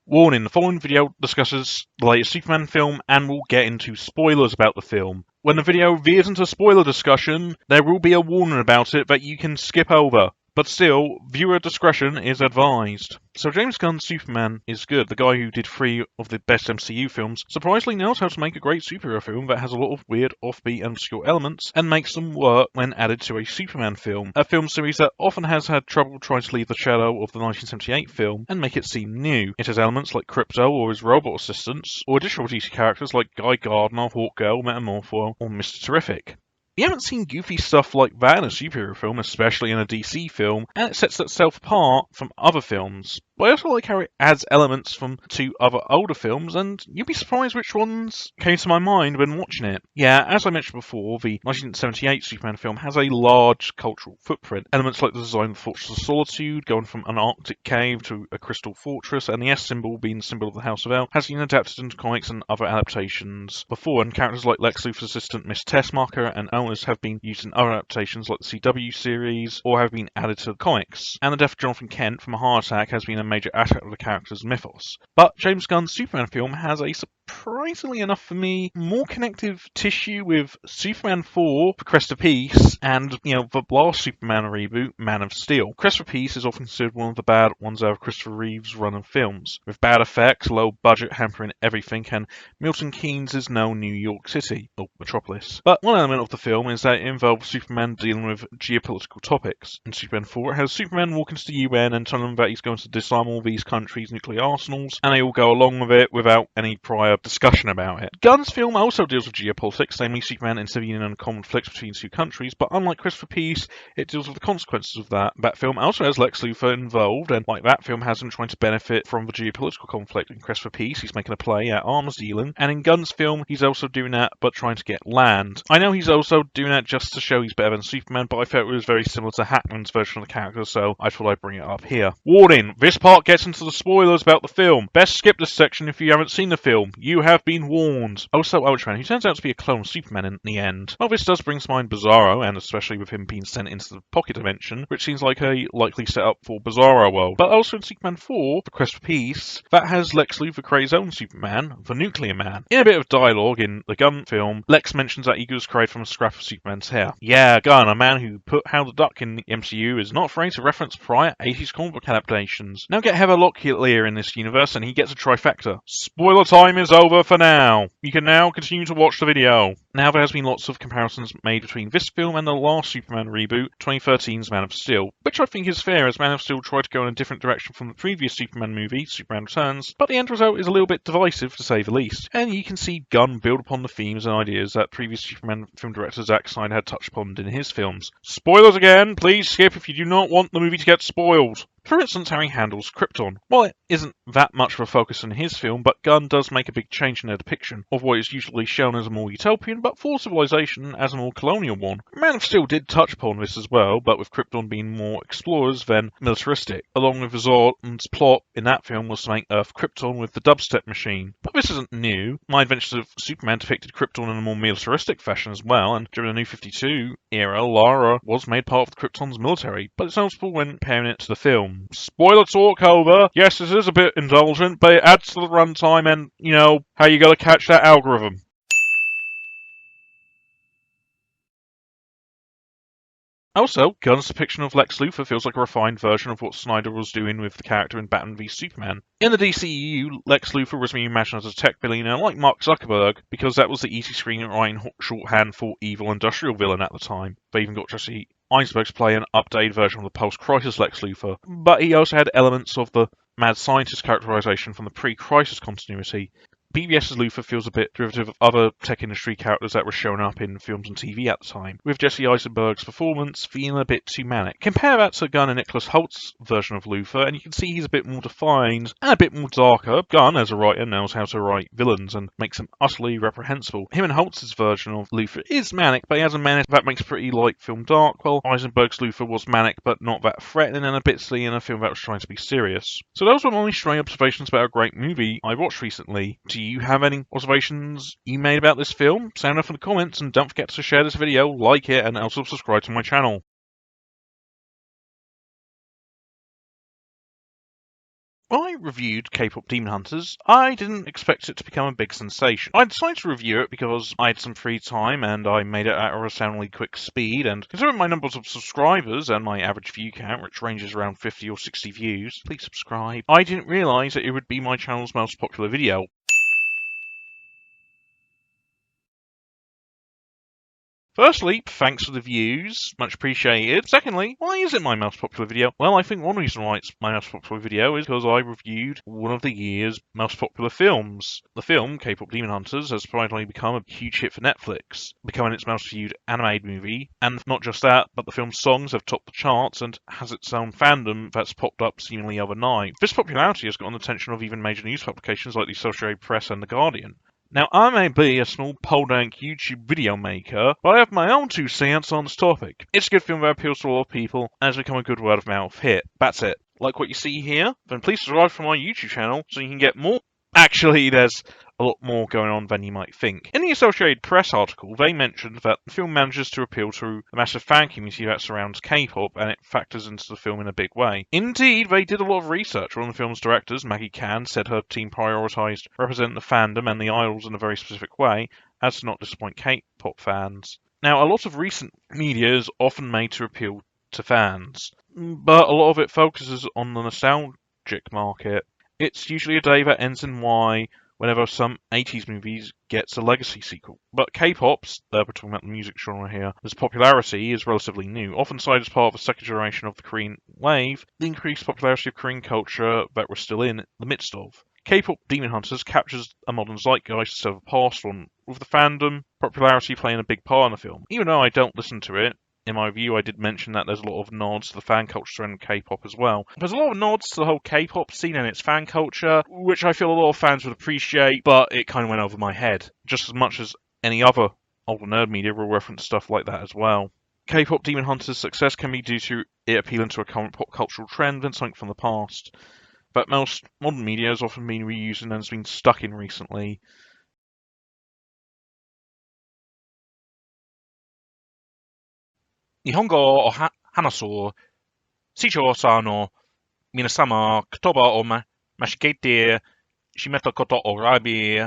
Warning, the following video discusses the latest Superman film and will get into spoilers about the film. When the video veers into spoiler discussion, there will be a warning about it that you can skip over. But still, viewer discretion is advised. So James Gunn's Superman is good. The guy who did 3 of the best MCU films surprisingly knows how to make a great superhero film that has a lot of weird, offbeat and obscure elements and makes them work when added to a Superman film. A film series that often has had trouble trying to leave the shadow of the 1978 film and make it seem new. It has elements like Krypto or his robot assistants, or additional DC characters like Guy Gardner, Hawkgirl, Metamorpho, or Mr. Terrific. You haven't seen goofy stuff like that in a superhero film, especially in a DC film, and it sets itself apart from other films. But I also like how it adds elements from 2 other older films, and you'll be surprised which ones came to my mind when watching it. Yeah, as I mentioned before, the 1978 Superman film has a large cultural footprint. Elements like the design of the Fortress of Solitude, going from an Arctic cave to a crystal fortress, and the S symbol being the symbol of the House of El, has been adapted into comics and other adaptations before, and characters like Lex Luthor's assistant Miss Tessmacher and Owners have been used in other adaptations like the CW series, or have been added to the comics. And the death of Jonathan Kent from a heart attack has been a major aspect of the character's mythos. But James Gunn's Superman film has a surprisingly enough for me, more connective tissue with Superman 4, The Crest of Peace, and, the last Superman reboot, Man of Steel. Crest of Peace is often considered one of the bad ones out of Christopher Reeve's run of films, with bad effects, low budget hampering everything, and Milton Keynes' known New York City, or Metropolis. But one element of the film is that it involves Superman dealing with geopolitical topics. In Superman 4, it has Superman walking to the UN and telling them that he's going to disarm all these countries' nuclear arsenals, and they all go along with it without any prior discussion about it. Gunn's film also deals with geopolitics, namely Superman intervening in conflicts between 2 countries, but unlike Christopher Peace, it deals with the consequences of that. That film also has Lex Luthor involved, and like that film has him trying to benefit from the geopolitical conflict. In Christopher Peace, he's making a play at arms dealing, and in Gunn's film, he's also doing that, but trying to get land. I know he's also doing that just to show he's better than Superman, but I felt it was very similar to Hackman's version of the character, so I thought I'd bring it up here. Warning, this part gets into the spoilers about the film. Best skip this section if you haven't seen the film. You have been warned. Also, Ultraman, who turns out to be a clone of Superman in the end. Well, this does bring to mind Bizarro, and especially with him being sent into the pocket dimension, which seems like a likely setup for Bizarro World. But also in Superman 4, The Quest for Peace, that has Lex Luthor create his own Superman, the Nuclear Man. In a bit of dialogue in the Gunn film, Lex mentions that he was created from a scrap of Superman's hair. Yeah, Gunn, a man who put Howard the Duck in the MCU, is not afraid to reference prior 80s comic book adaptations. Now get Heather Locklear in this universe, and he gets a trifecta. Spoiler time is over for now. You can now continue to watch the video. Now there has been lots of comparisons made between this film and the last Superman reboot, 2013's Man of Steel, which I think is fair as Man of Steel tried to go in a different direction from the previous Superman movie, Superman Returns, but the end result is a little bit divisive to say the least. And you can see Gunn build upon the themes and ideas that previous Superman film director Zack Snyder had touched upon in his films. Spoilers again, please skip if you do not want the movie to get spoiled. For instance, how he handles Krypton. While it isn't that much of a focus in his film, but Gunn does make a big change in their depiction of what is usually shown as a more utopian, but for civilization as a more colonial one. Man of Steel did touch upon this as well, but with Krypton being more explorers than militaristic, along with Zordon's plot in that film was to make Earth Krypton with the dubstep machine. But this isn't new. My Adventures of Superman depicted Krypton in a more militaristic fashion as well, and during the New 52 era, Lara was made part of Krypton's military, but it's notable when comparing it to the film. Spoiler talk over. Yes, this is a bit indulgent, but it adds to the runtime and, how you gotta catch that algorithm. Also, Gunn's depiction of Lex Luthor feels like a refined version of what Snyder was doing with the character in Batman v Superman. In the DCEU, Lex Luthor was being imagined as a tech billionaire like Mark Zuckerberg, because that was the easy screenwriting shorthand for evil industrial villain at the time. They even got Jesse Eisenberg to play an updated version of the post-crisis Lex Luthor, but he also had elements of the mad scientist characterization from the pre-crisis continuity. BBS's Luther feels a bit derivative of other tech industry characters that were showing up in films and TV at the time, with Jesse Eisenberg's performance feeling a bit too manic. Compare that to Gunn and Nicholas Holt's version of Luther, and you can see he's a bit more defined and a bit more darker. Gunn, as a writer, knows how to write villains and makes them utterly reprehensible. Him and Holtz's version of Luther is manic, but he has a menace that makes pretty light film dark, while Eisenberg's Luther was manic but not that threatening and a bit silly in a film that was trying to be serious. So those were my stray observations about a great movie I watched recently. Do you have any observations you made about this film? Sound off in the comments, and don't forget to share this video, like it, and also subscribe to my channel. When I reviewed K-pop Demon Hunters, I didn't expect it to become a big sensation. I decided to review it because I had some free time and I made it at a resoundingly quick speed, and considering my numbers of subscribers and my average view count, which ranges around 50 or 60 views, please subscribe, I didn't realise that it would be my channel's most popular video. Firstly, thanks for the views, much appreciated. Secondly, why is it my most popular video? Well, I think one reason why it's my most popular video is because I reviewed one of the year's most popular films. The film, K-pop Demon Hunters, has finally become a huge hit for Netflix, becoming its most viewed animated movie. And not just that, but the film's songs have topped the charts and has its own fandom that's popped up seemingly overnight. This popularity has gotten the attention of even major news publications like the Associated Press and The Guardian. Now, I may be a small pole-dank YouTube video maker, but I have my own 2 cents on this topic. It's a good film that appeals to a lot of people, and has become a good word-of-mouth hit. That's it. Like what you see here? Then please subscribe to my YouTube channel so you can get more. Actually, there's a lot more going on than you might think. In the Associated Press article, they mentioned that the film manages to appeal to the massive fan community that surrounds K-pop, and it factors into the film in a big way. Indeed, they did a lot of research. One of the film's directors, Maggie Can, said her team prioritised representing the fandom and the idols in a very specific way, as to not disappoint K-pop fans. Now, a lot of recent media is often made to appeal to fans, but a lot of it focuses on the nostalgic market. It's usually a day that ends in Y whenever some 80s movies gets a legacy sequel. But K-pop's, we're talking about the music genre here, its popularity is relatively new, often cited as part of the second generation of the Korean wave, the increased popularity of Korean culture that we're still in the midst of. K-pop Demon Hunters captures a modern zeitgeist instead of a past one, with the fandom popularity playing a big part in the film. Even though I don't listen to it, in my review, I did mention that there's a lot of nods to the fan culture and K-pop as well. There's a lot of nods to the whole K-pop scene and its fan culture, which I feel a lot of fans would appreciate, but it kind of went over my head, just as much as any other older nerd media will reference stuff like that as well. K-pop Demon Hunters' success can be due to it appealing to a current pop cultural trend and something from the past, that most modern media has often been reused and has been stuck in recently. 日本語を話そう視聴者の皆様、言葉を間違えてしまったことをお詫び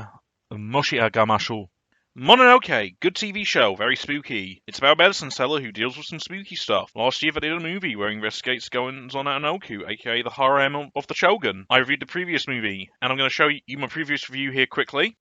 申し上げましょう。Mononoke, good TV show, very spooky. It's about a medicine seller who deals with some spooky stuff. Last year they did a movie where he investigates goings on at Anoku, aka the harem of the Shogun. I reviewed the previous movie, and I'm going to show you my previous review here quickly.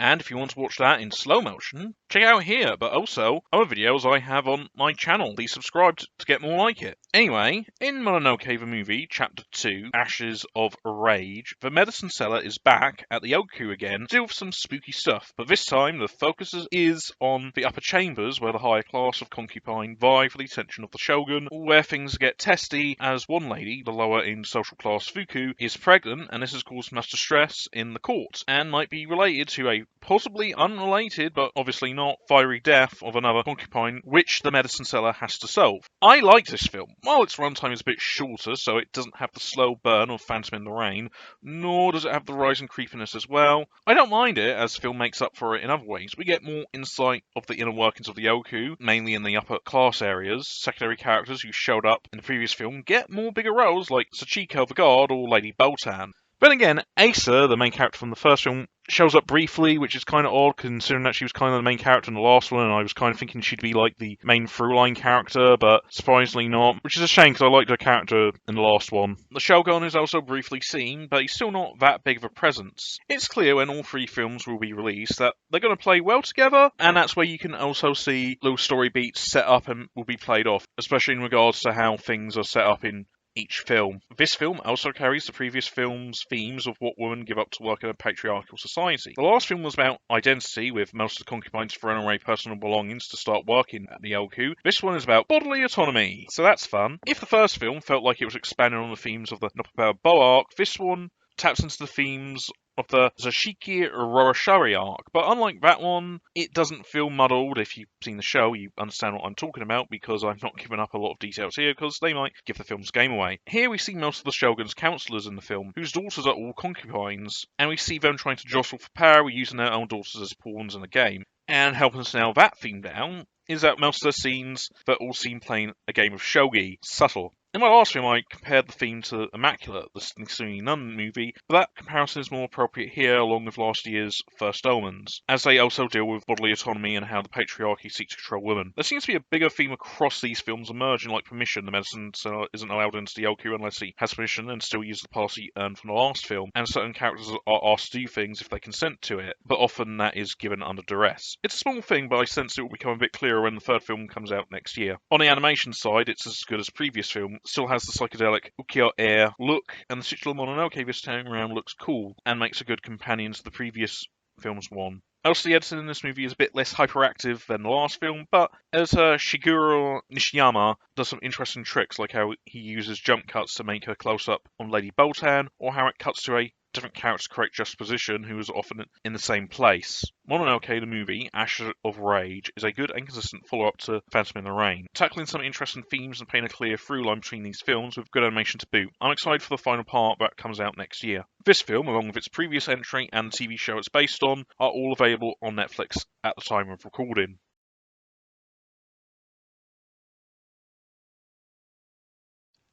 And if you want to watch that in slow motion, check it out here, but also other videos I have on my channel. Please subscribe to get more like it. Anyway, in Mononoke the movie, Chapter 2, Ashes of Rage, the medicine seller is back at the Oku again, to deal with some spooky stuff, but this time the focus is on the upper chambers where the higher class of concubine vie for the attention of the shogun, where things get testy as one lady, the lower in social class Fuku, is pregnant, and this has caused much distress in the court, and might be related to a possibly unrelated, but obviously not, fiery death of another concubine, which the medicine seller has to solve. I like this film. While its runtime is a bit shorter, so it doesn't have the slow burn of Phantom in the Rain, nor does it have the rising creepiness as well, I don't mind it, as the film makes up for it in other ways. We get more insight of the inner workings of the Oku, mainly in the upper class areas. Secondary characters who showed up in the previous film get more bigger roles, like Sachiko the Guard or Lady Botan. But again, Asa, the main character from the first film, shows up briefly, which is kind of odd considering that she was kind of the main character in the last one, and I was kind of thinking she'd be like the main through-line character, but surprisingly not, which is a shame because I liked her character in the last one. The Shogun is also briefly seen, but he's still not that big of a presence. It's clear when all three films will be released that they're going to play well together, and that's where you can also see little story beats set up and will be played off, especially in regards to how things are set up in each film. This film also carries the previous film's themes of what women give up to work in a patriarchal society. The last film was about identity, with most of the concubines throwing away personal belongings to start working at the LQ. This one is about bodily autonomy, so that's fun. If the first film felt like it was expanding on the themes of the Nopapa Bo arc, this one taps into the themes of the Zashiki Roroshari arc, but unlike that one, it doesn't feel muddled. If you've seen the show, you understand what I'm talking about, because I'm not giving up a lot of details here, because they might give the film's game away. Here we see most of the Shogun's councillors in the film, whose daughters are all concubines, and we see them trying to jostle for power, using their own daughters as pawns in a game. And helping us nail that theme down is that most of the scenes that all seem playing a game of shogi, subtle. In my last film, I compared the theme to Immaculate, the Sweeney Nun movie, but that comparison is more appropriate here, along with last year's First Omens, as they also deal with bodily autonomy and how the patriarchy seeks to control women. There seems to be a bigger theme across these films emerging, like permission. The medicine isn't allowed into the LQ unless he has permission and still uses the pass he earned from the last film, and certain characters are asked to do things if they consent to it, but often that is given under duress. It's a small thing, but I sense it will become a bit clearer when the third film comes out next year. On the animation side, it's as good as the previous film. Still has the psychedelic ukiyo-e look, and the titular Mononoke this time around looks cool and makes a good companion to the previous film's one. Also, the editing in this movie is a bit less hyperactive than the last film, but as Shigeru Nishiyama does some interesting tricks, like how he uses jump cuts to make her close up on Lady Boltan, or how it cuts to a different character's correct juxtaposition who is often in the same place. Mononoke the movie, Ashes of Rage, is a good and consistent follow-up to Phantom in the Rain, tackling some interesting themes and painting a clear through line between these films with good animation to boot. I'm excited for the final part that comes out next year. This film, along with its previous entry and the TV show it's based on, are all available on Netflix at the time of recording.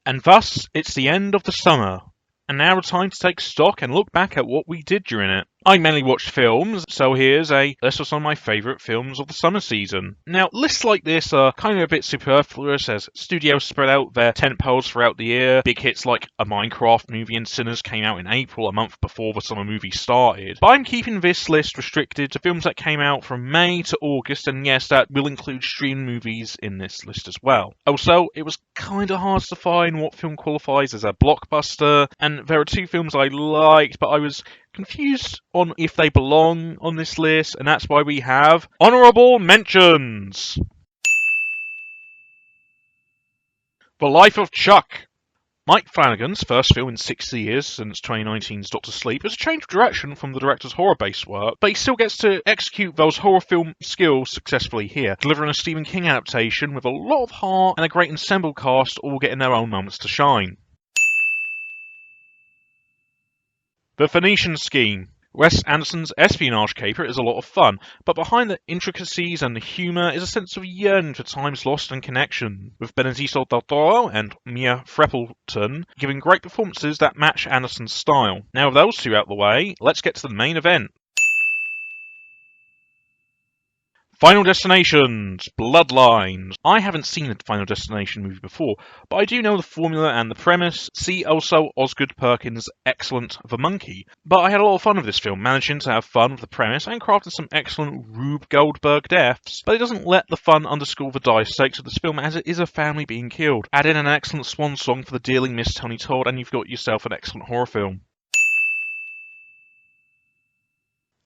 And thus, it's the end of the summer. And now it's time to take stock and look back at what we did during it. I mainly watched films, so here's a list of some of my favourite films of the summer season. Now, lists like this are kind of a bit superfluous as studios spread out their tentpoles throughout the year. Big hits like a Minecraft movie and Sinners came out in April, a month before the summer movie started. But I'm keeping this list restricted to films that came out from May to August, and yes, that will include streamed movies in this list as well. Also, it was kind of hard to find what film qualifies as a blockbuster, and there are two films I liked, but I was confused on if they belong on this list, and that's why we have honourable mentions. The Life of Chuck. Mike Flanagan's first film in 60 years since 2019's Doctor Sleep is a change of direction from the director's horror-based work, but he still gets to execute those horror film skills successfully here, delivering a Stephen King adaptation with a lot of heart and a great ensemble cast all getting their own moments to shine. The Phoenician Scheme. Wes Anderson's espionage caper is a lot of fun, but behind the intricacies and the humour is a sense of yearning for times lost and connection, with Benicio del Toro and Mia Freppleton giving great performances that match Anderson's style. Now with those two out the way, let's get to the main event. Final Destinations, Bloodlines. I haven't seen a Final Destination movie before, but I do know the formula and the premise. See also Osgood Perkins' excellent The Monkey. But I had a lot of fun with this film, managing to have fun with the premise and crafting some excellent Rube Goldberg deaths. But it doesn't let the fun underscore the dire stakes of this film, as it is a family being killed. Add in an excellent swan song for the dearling Miss Tony Todd, and you've got yourself an excellent horror film.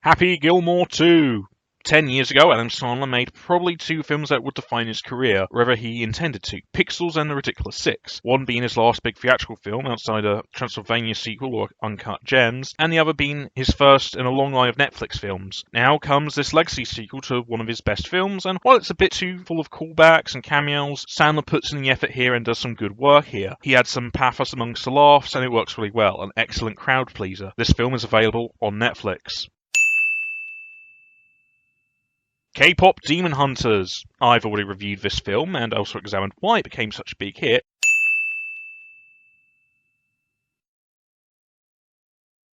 Happy Gilmore 2. 10 years ago, Adam Sandler made probably two films that would define his career, whether he intended to. Pixels and The Ridiculous Six. One being his last big theatrical film outside a Transylvania sequel or Uncut Gems, and the other being his first in a long line of Netflix films. Now comes this legacy sequel to one of his best films, and while it's a bit too full of callbacks and cameos, Sandler puts in the effort here and does some good work here. He adds some pathos amongst the laughs, and it works really well. An excellent crowd pleaser. This film is available on Netflix. K-pop Demon Hunters. I've already reviewed this film and also examined why it became such a big hit.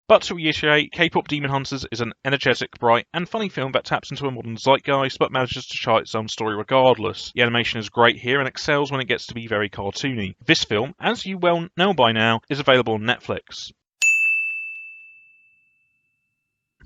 But to reiterate, K-pop Demon Hunters is an energetic, bright, and funny film that taps into a modern zeitgeist but manages to chart its own story regardless. The animation is great here and excels when it gets to be very cartoony. This film, as you well know by now, is available on Netflix.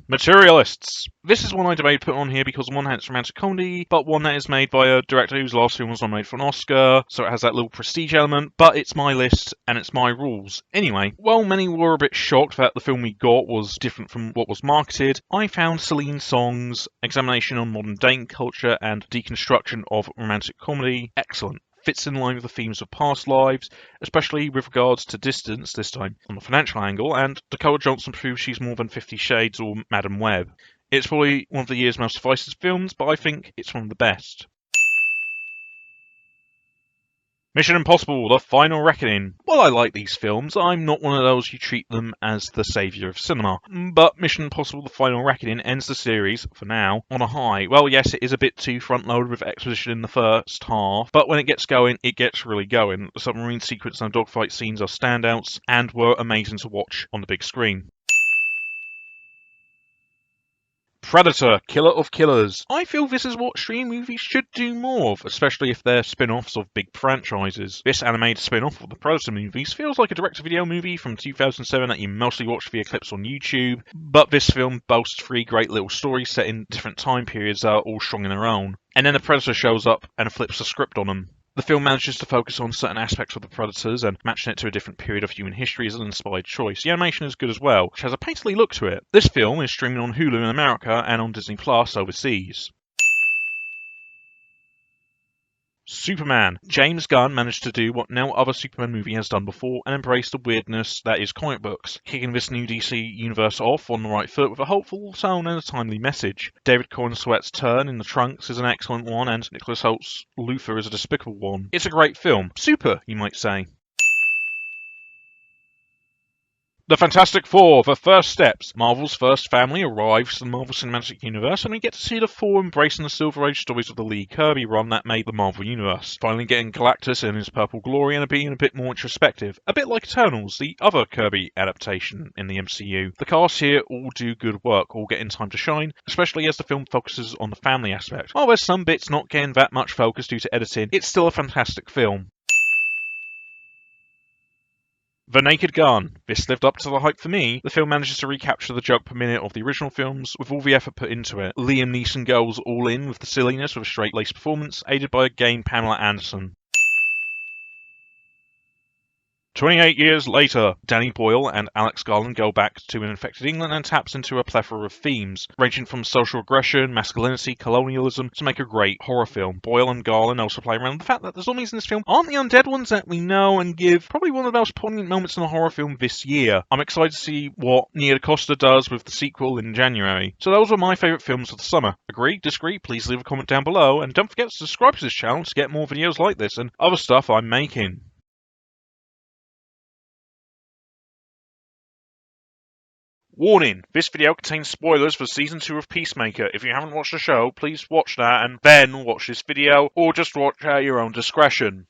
Materialists. This is one I debated put on here because on one hand it's romantic comedy, but one that is made by a director whose last film was nominated for an Oscar, so it has that little prestige element, but it's my list and it's my rules. Anyway, while many were a bit shocked that the film we got was different from what was marketed, I found Celine Song's examination on modern dating culture and deconstruction of romantic comedy excellent. Fits in line with the themes of past lives, especially with regards to distance, this time on the financial angle, and Dakota Johnson proves she's more than 50 Shades or Madam Web. It's probably one of the year's most divisive films, but I think it's one of the best. Mission Impossible: The Final Reckoning. While I like these films, I'm not one of those who treat them as the saviour of cinema. But Mission Impossible: The Final Reckoning ends the series, for now, on a high. Well, yes, it is a bit too front-loaded with exposition in the first half, but when it gets going, it gets really going. The submarine sequence and dogfight scenes are standouts, and were amazing to watch on the big screen. Predator, Killer of Killers. I feel this is what streaming movies should do more of, especially if they're spin-offs of big franchises. This animated spin-off of the Predator movies feels like a direct-to-video movie from 2007 that you mostly watch via clips on YouTube, but this film boasts 3 great little stories set in different time periods that are all strong in their own. And then the Predator shows up and flips the script on them. The film manages to focus on certain aspects of the Predators, and matching it to a different period of human history is an inspired choice. The animation is good as well, which has a painterly look to it. This film is streaming on Hulu in America and on Disney Plus overseas. Superman. James Gunn managed to do what no other Superman movie has done before and embrace the weirdness that is comic books, kicking this new DC universe off on the right foot with a hopeful tone and a timely message. David Corenswet's turn in the trunks is an excellent one, and Nicholas Holt's Luthor is a despicable one. It's a great film. Super, you might say. The Fantastic Four, The First Steps. Marvel's first family arrives to the Marvel Cinematic Universe, and we get to see the Four embracing the Silver Age stories of the Lee Kirby run that made the Marvel Universe. Finally getting Galactus in his purple glory and being a bit more introspective. A bit like Eternals, the other Kirby adaptation in the MCU. The cast here all do good work, all getting time to shine, especially as the film focuses on the family aspect. While there's some bits not getting that much focus due to editing, it's still a fantastic film. The Naked Gun. This lived up to the hype for me. The film manages to recapture the joke per minute of the original films with all the effort put into it. Liam Neeson goes all in with the silliness with a straight-laced performance, aided by again Pamela Anderson. 28 years later, Danny Boyle and Alex Garland go back to an infected England and taps into a plethora of themes, ranging from social aggression, masculinity, colonialism, to make a great horror film. Boyle and Garland also play around with the fact that the zombies in this film aren't the undead ones that we know and give probably one of the most poignant moments in a horror film this year. I'm excited to see what Nia DaCosta does with the sequel in January. So those were my favourite films of the summer. Agree? Disagree? Please leave a comment down below, and don't forget to subscribe to this channel to get more videos like this and other stuff I'm making. Warning, this video contains spoilers for Season 2 of Peacemaker. If you haven't watched the show, please watch that and then watch this video, or just watch at your own discretion.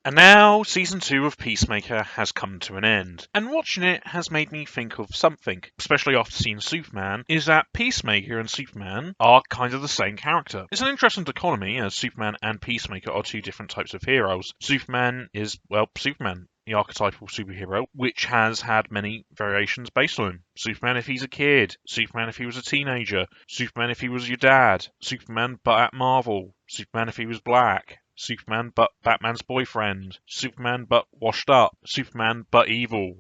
And now, Season 2 of Peacemaker has come to an end. And watching it has made me think of something, especially after seeing Superman, is that Peacemaker and Superman are kind of the same character. It's an interesting dichotomy, as Superman and Peacemaker are 2 different types of heroes. Superman is, well, Superman, the archetypal superhero, which has had many variations based on him. Superman if he's a kid, Superman if he was a teenager, Superman if he was your dad, Superman but at Marvel, Superman if he was black, Superman but Batman's boyfriend, Superman but washed up, Superman but evil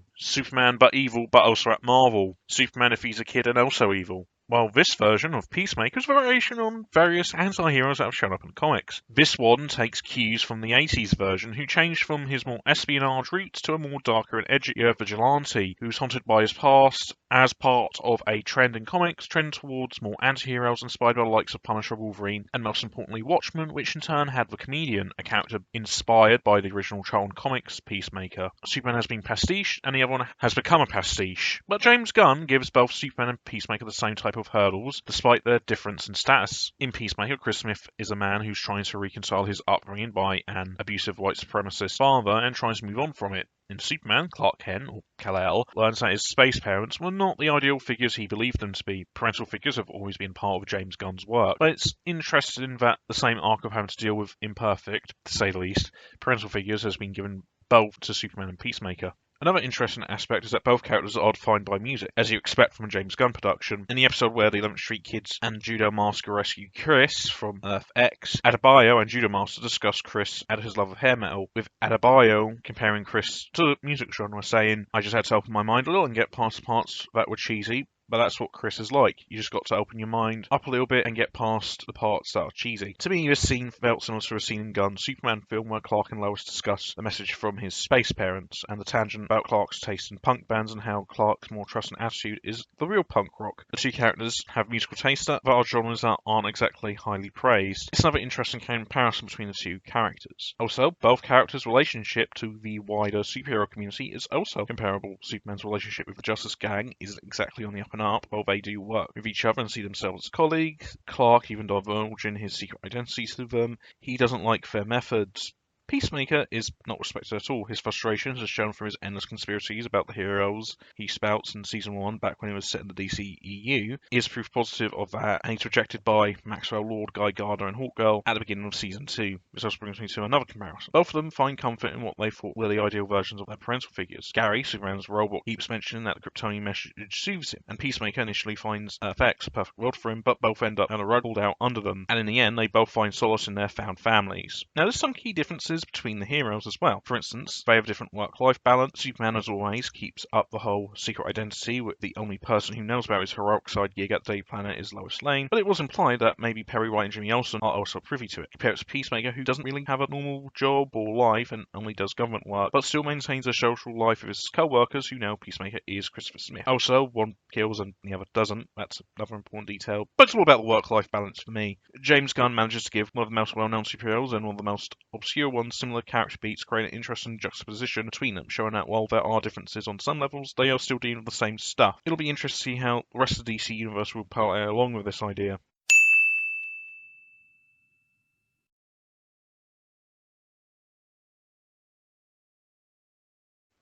but also at Marvel, Superman if he's a kid and also evil. Well, this version of Peacemaker is a variation on various anti-heroes that have shown up in the comics. This one takes cues from the 80s version, who changed from his more espionage roots to a more darker and edgier vigilante, who's haunted by his past as part of a trend in comics, trend towards more anti-heroes inspired by the likes of Punisher, Wolverine, and most importantly Watchmen, which in turn had the Comedian, a character inspired by the original Charlton Comics Peacemaker. Superman has been pastiche, and the other one has become a pastiche. But James Gunn gives both Superman and Peacemaker the same type type of hurdles, despite their difference in status. In Peacemaker, Chris Smith is a man who's trying to reconcile his upbringing by an abusive white supremacist father and tries to move on from it. In Superman, Clark Kent, or Kal-El, learns that his space parents were not the ideal figures he believed them to be. Parental figures have always been part of James Gunn's work, but it's interesting that the same arc of having to deal with imperfect, to say the least, parental figures has been given both to Superman and Peacemaker. Another interesting aspect is that both characters are defined by music, as you expect from a James Gunn production. In the episode where the 11th Street Kids and Judo Master rescue Chris from Earth X, Adebayo and Judo Master discuss Chris and his love of hair metal, with Adebayo comparing Chris to the music genre, saying, "I just had to open my mind a little and get past the parts that were cheesy, but that's what Chris is like. You just got to open your mind up a little bit and get past the parts that are cheesy." To me, this scene felt similar to a scene in Gunn's Superman film where Clark and Lois discuss the message from his space parents, and the tangent about Clark's taste in punk bands and how Clark's more trusting attitude is the real punk rock. The two characters have musical tastes that are genres that aren't exactly highly praised. It's another interesting comparison between the two characters. Also, both characters' relationship to the wider superhero community is also comparable. Superman's relationship with the Justice Gang is exactly on the up and up, while they do work with each other and see themselves as colleagues. Clark even divulging his secret identity to them. He doesn't like their methods. Peacemaker is not respected at all. His frustrations are shown through his endless conspiracies about the heroes he spouts in Season 1 back when he was set in the DCEU. He is proof positive of that, and he's rejected by Maxwell Lord, Guy Gardner, and Hawkgirl at the beginning of Season 2. This also brings me to another comparison. Both of them find comfort in what they thought were the ideal versions of their parental figures. Gary, Superman's robot, keeps mentioning that the Kryptonian message soothes him, and Peacemaker initially finds Earth X a perfect world for him, but both end up on a rug pulled out under them, and in the end they both find solace in their found families. Now there's some key differences between the heroes as well. For instance, they have a different work-life balance. Superman, as always, keeps up the whole secret identity, with the only person who knows about his heroic side gig at Day Planet is Lois Lane, but it was implied that maybe Perry White and Jimmy Olsen are also privy to it. Compare it to Peacemaker, who doesn't really have a normal job or life and only does government work, but still maintains a social life with his co-workers who know Peacemaker is Christopher Smith. Also, one kills and the other doesn't. That's another important detail, but it's all about the work-life balance for me. James Gunn manages to give one of the most well-known superheroes and one of the most obscure ones similar character beats, create an interesting juxtaposition between them, showing that while there are differences on some levels, they are still dealing with the same stuff. It'll be interesting to see how the rest of the DC universe will play along with this idea.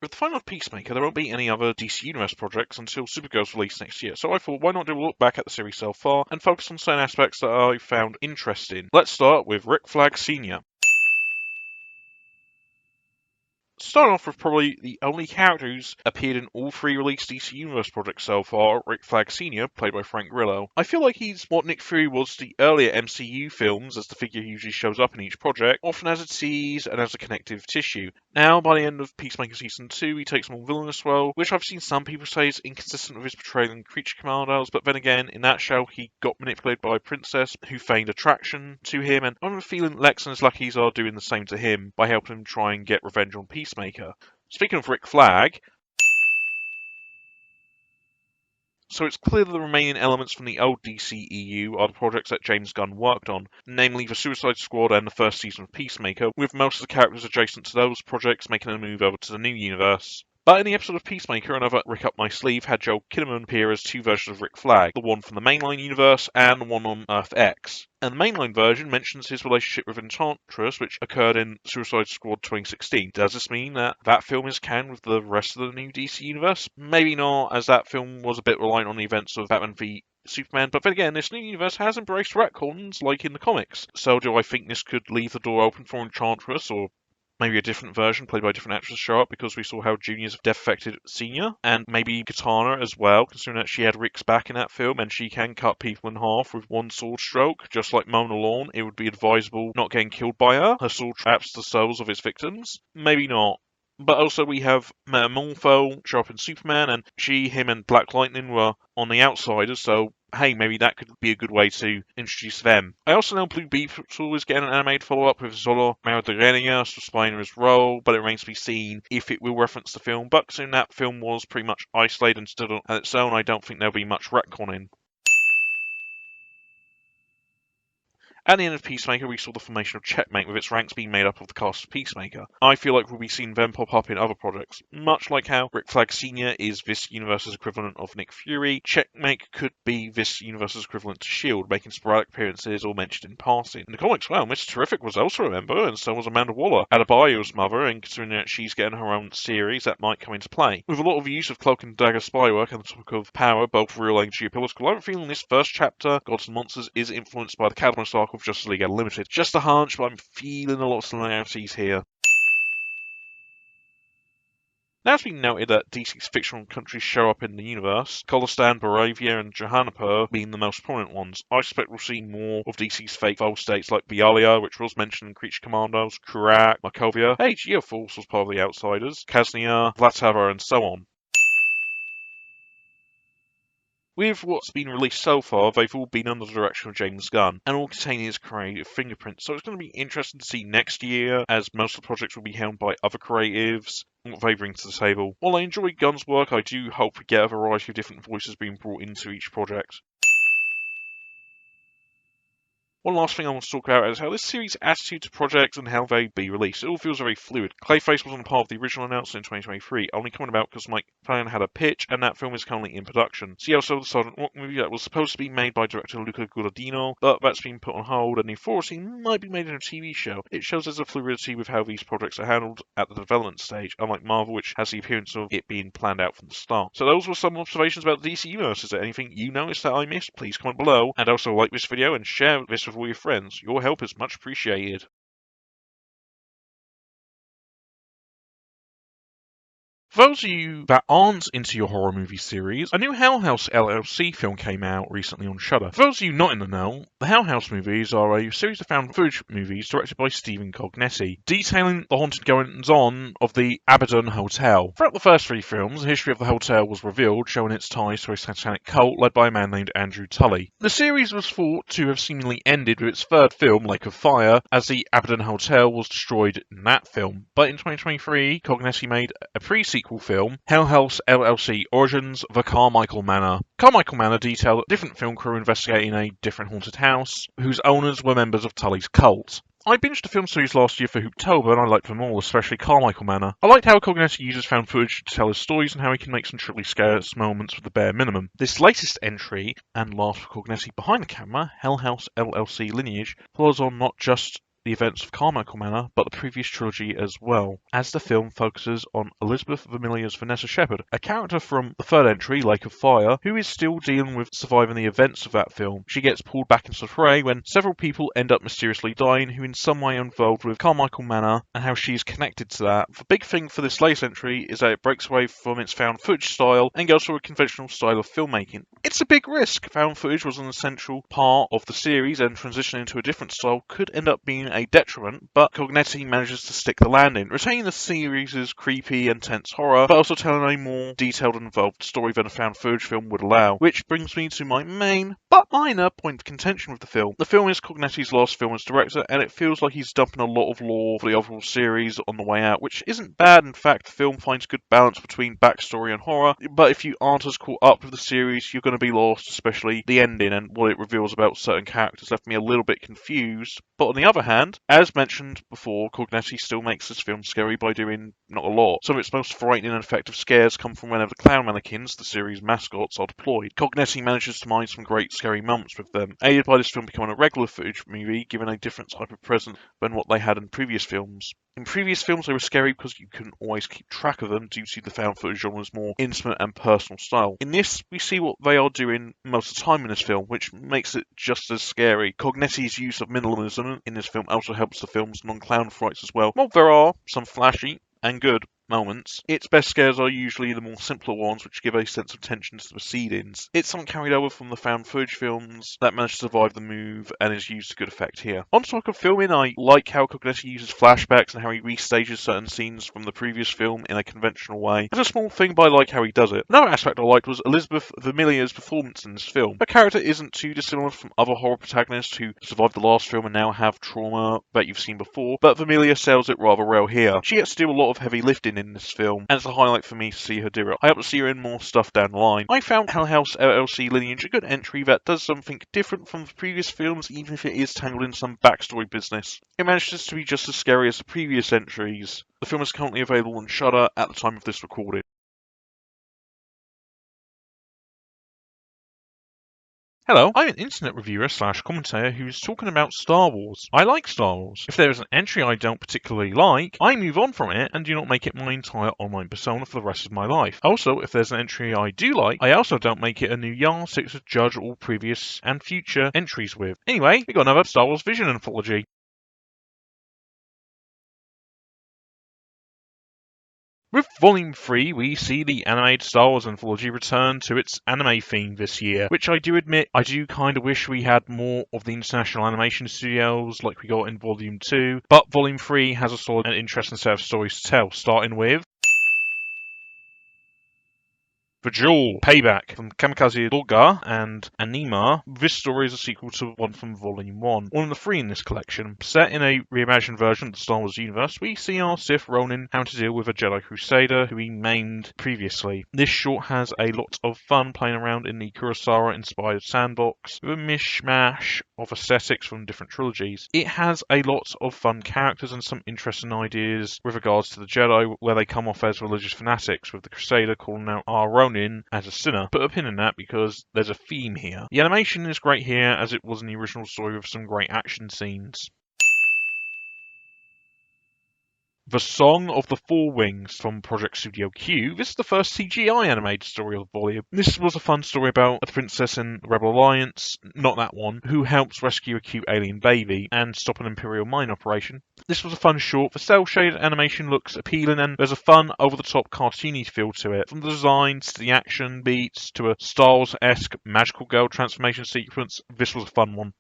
With the final Peacemaker, there won't be any other DC Universe projects until Supergirl's release next year, so I thought, why not do a look back at the series so far and focus on certain aspects that I found interesting. Let's start with Rick Flag Sr. Starting off with probably the only character who's appeared in all three released DC Universe projects so far, Rick Flag Sr., played by Frank Grillo. I feel like he's what Nick Fury was to the earlier MCU films, as the figure usually shows up in each project, often as a tease and as a connective tissue. Now, by the end of Peacemaker Season 2, he takes a more villainous role, which I've seen some people say is inconsistent with his portrayal in Creature Commandos, but then again, in that show, he got manipulated by a princess who feigned attraction to him, and I'm feeling Lex and his Luckies are doing the same to him by helping him try and get revenge on Peacemaker. Speaking of Rick Flag, so it's clear that the remaining elements from the old DCEU are the projects that James Gunn worked on, namely the Suicide Squad and the first season of Peacemaker, with most of the characters adjacent to those projects making a move over to the new universe. But in the episode of Peacemaker, another Rick up my sleeve had Joel Kinnaman appear as two versions of Rick Flag, the one from the mainline universe and the one on Earth X. And the mainline version mentions his relationship with Enchantress, which occurred in Suicide Squad 2016. Does this mean that that film is canon with the rest of the new DC universe? Maybe not, as that film was a bit reliant on the events of Batman v Superman, but then again, this new universe has embraced retcons like in the comics. So do I think this could leave the door open for Enchantress, or maybe a different version played by a different actress show up, because we saw how Junior's death affected Senior, and maybe Katana as well, considering that she had Rick's back in that film and she can cut people in half with one sword stroke. Just like Mona Lawn, it would be advisable not getting killed by her. Her sword traps the souls of its victims. Maybe not. But also we have Metamorpho show up in Superman, and him and Black Lightning were on the outsiders, so hey, maybe that could be a good way to introduce them. I also know Blue Beetle is getting an animated follow-up with Zolo Maradreñas displaying his role, but it remains to be seen if it will reference the film. But considering that film was pretty much isolated and stood on its own, I don't think there'll be much retconning. At the end of Peacemaker, we saw the formation of Checkmate, with its ranks being made up of the cast of Peacemaker. I feel like we'll be seeing them pop up in other projects. Much like how Rick Flag Sr. is this universe's equivalent of Nick Fury, Checkmate could be this universe's equivalent to S.H.I.E.L.D., making sporadic appearances or mentioned in passing. In the comics, well, Mr. Terrific was also a member, and so was Amanda Waller, Adebayo's mother, and considering that she's getting her own series, that might come into play. With a lot of use of cloak and dagger spy work and the topic of power, both real and geopolitical, I have a feeling this first chapter, Gods and Monsters, is influenced by the Catalyst arc of Justice League Unlimited. Just a hunch, but I'm feeling a lot of similarities here. Now it's been noted that DC's fictional countries show up in the universe, Kholistan, Baravia, and Johannapur being the most prominent ones. I suspect we'll see more of DC's fake foe states like Bialia, which was mentioned in Creature Commandos, Kurak, Markovia, Geoforce was part of the Outsiders, Kaznia, Vlatava, and so on. With what's been released so far, they've all been under the direction of James Gunn, and all containing his creative fingerprint, so it's going to be interesting to see next year, as most of the projects will be held by other creatives, and what they bring to the table. While I enjoy Gunn's work, I do hope we get a variety of different voices being brought into each project. One last thing I want to talk about is how this series' attitude to projects and how they be released. It all feels very fluid. Clayface wasn't part of the original announcement in 2023, only coming about because Mike Flanagan had a pitch, and that film is currently in production. See also the Sergeant Rock movie that was supposed to be made by director Luca Guadagnino, but that's been put on hold, and the Authority might be made in a TV show. It shows there's a fluidity with how these projects are handled at the development stage, unlike Marvel, which has the appearance of it being planned out from the start. So those were some observations about the DC Universe. Is there anything you noticed that I missed? Please comment below, and also like this video and share this with all your friends. Your help is much appreciated. For those of you that aren't into your horror movie series, a new Hell House LLC film came out recently on Shudder. For those of you not in the know, the Hell House movies are a series of found footage movies directed by Stephen Cognetti, detailing the haunted goings-on of the Abaddon Hotel. Throughout the first three films, the history of the hotel was revealed, showing its ties to a satanic cult led by a man named Andrew Tully. The series was thought to have seemingly ended with its third film, Lake of Fire, as the Abaddon Hotel was destroyed in that film. But in 2023, Cognetti made a pre-sequel film, Hell House LLC Origins, The Carmichael Manor. Carmichael Manor detailed a different film crew investigating a different haunted house, whose owners were members of Tully's cult. I binged the film series last year for Hooptober, and I liked them all, especially Carmichael Manor. I liked how Cognetti uses found footage to tell his stories and how he can make some truly scary moments with the bare minimum. This latest entry, and last for Cognetti behind the camera, Hell House LLC Lineage, follows on not just the events of Carmichael Manor, but the previous trilogy as well, as the film focuses on Elizabeth Vermillia's Vanessa Shepherd, a character from the third entry, Lake of Fire, who is still dealing with surviving the events of that film. She gets pulled back into the fray when several people end up mysteriously dying who in some way are involved with Carmichael Manor, and how she is connected to that. The big thing for this latest entry is that it breaks away from its found footage style and goes for a conventional style of filmmaking. It's a big risk. Found footage was an essential part of the series, and transitioning to a different style could end up being a detriment, but Cognetti manages to stick the landing, retaining the series' creepy and tense horror, but also telling a more detailed and involved story than a found footage film would allow. Which brings me to my main, but minor, point of contention with the film. The film is Cognetti's last film as director, and it feels like he's dumping a lot of lore for the overall series on the way out, which isn't bad. In fact, the film finds good balance between backstory and horror, but if you aren't as caught up with the series, you're going to be lost, especially the ending and what it reveals about certain characters left me a little bit confused. But on the other hand, as mentioned before, Cognetti still makes this film scary by doing not a lot. Some of its most frightening and effective scares come from whenever the clown mannequins, the series mascots, are deployed. Cognetti manages to mine some great scary moments with them, aided by this film becoming a regular footage movie, given a different type of presence than what they had in previous films. In previous films, they were scary because you couldn't always keep track of them due to the found footage genre's more intimate and personal style. In this, we see what they are doing most of the time in this film, which makes it just as scary. Cognetti's use of minimalism in this film also helps the film's non-clown frights as well. While there are some flashy and good moments, its best scares are usually the more simpler ones, which give a sense of tension to the proceedings. It's something carried over from the found footage films that managed to survive the move and is used to good effect here. On topic of filming, I like how Cognetti uses flashbacks and how he restages certain scenes from the previous film in a conventional way. It's a small thing, but I like how he does it. Another aspect I liked was Elizabeth Vermillia's performance in this film. Her character isn't too dissimilar from other horror protagonists who survived the last film and now have trauma that you've seen before, but Vermillia sells it rather well here. She gets to do a lot of heavy lifting acting in this film, and it's a highlight for me to see her do it. I hope to see her in more stuff down the line. I found Hell House LLC Lineage a good entry that does something different from the previous films, even if it is tangled in some backstory business. It manages to be just as scary as the previous entries. The film is currently available on Shudder at the time of this recording. Hello, I'm an internet reviewer / commentator who's talking about Star Wars. I like Star Wars. If there is an entry I don't particularly like, I move on from it and do not make it my entire online persona for the rest of my life. Also, if there's an entry I do like, I also don't make it a new yardstick to judge all previous and future entries with. Anyway, we got another Star Wars Vision anthology. With Volume 3, we see the animated Star Wars anthology return to its anime theme this year, which I do admit I do kind of wish we had more of the international animation studios like we got in Volume 2, but Volume 3 has a solid and interesting set of stories to tell, starting with The Duel, Payback from Kamikaze Dolga and Anima. This story is a sequel to one from Volume 1, one of the 3 in this collection. Set in a reimagined version of the Star Wars universe, we see our Sith Ronin having to deal with a Jedi Crusader who he maimed previously. This short has a lot of fun playing around in the Kurosawa-inspired sandbox, with a mishmash of aesthetics from different trilogies. It has a lot of fun characters and some interesting ideas with regards to the Jedi, where they come off as religious fanatics, with the Crusader calling out our Ronin as a sinner. Put a pin in that because there's a theme here. The animation is great here, as it was in the original story with some great action scenes. The Song of the Four Wings from Project Studio Q. This is the first CGI animated story of the volume. This was a fun story about a princess in the Rebel Alliance, not that one, who helps rescue a cute alien baby and stop an Imperial mine operation. This was a fun short. The cel-shaded animation looks appealing and there's a fun, over-the-top cartoony feel to it. From the designs to the action beats to a Star Wars-esque magical girl transformation sequence, this was a fun one.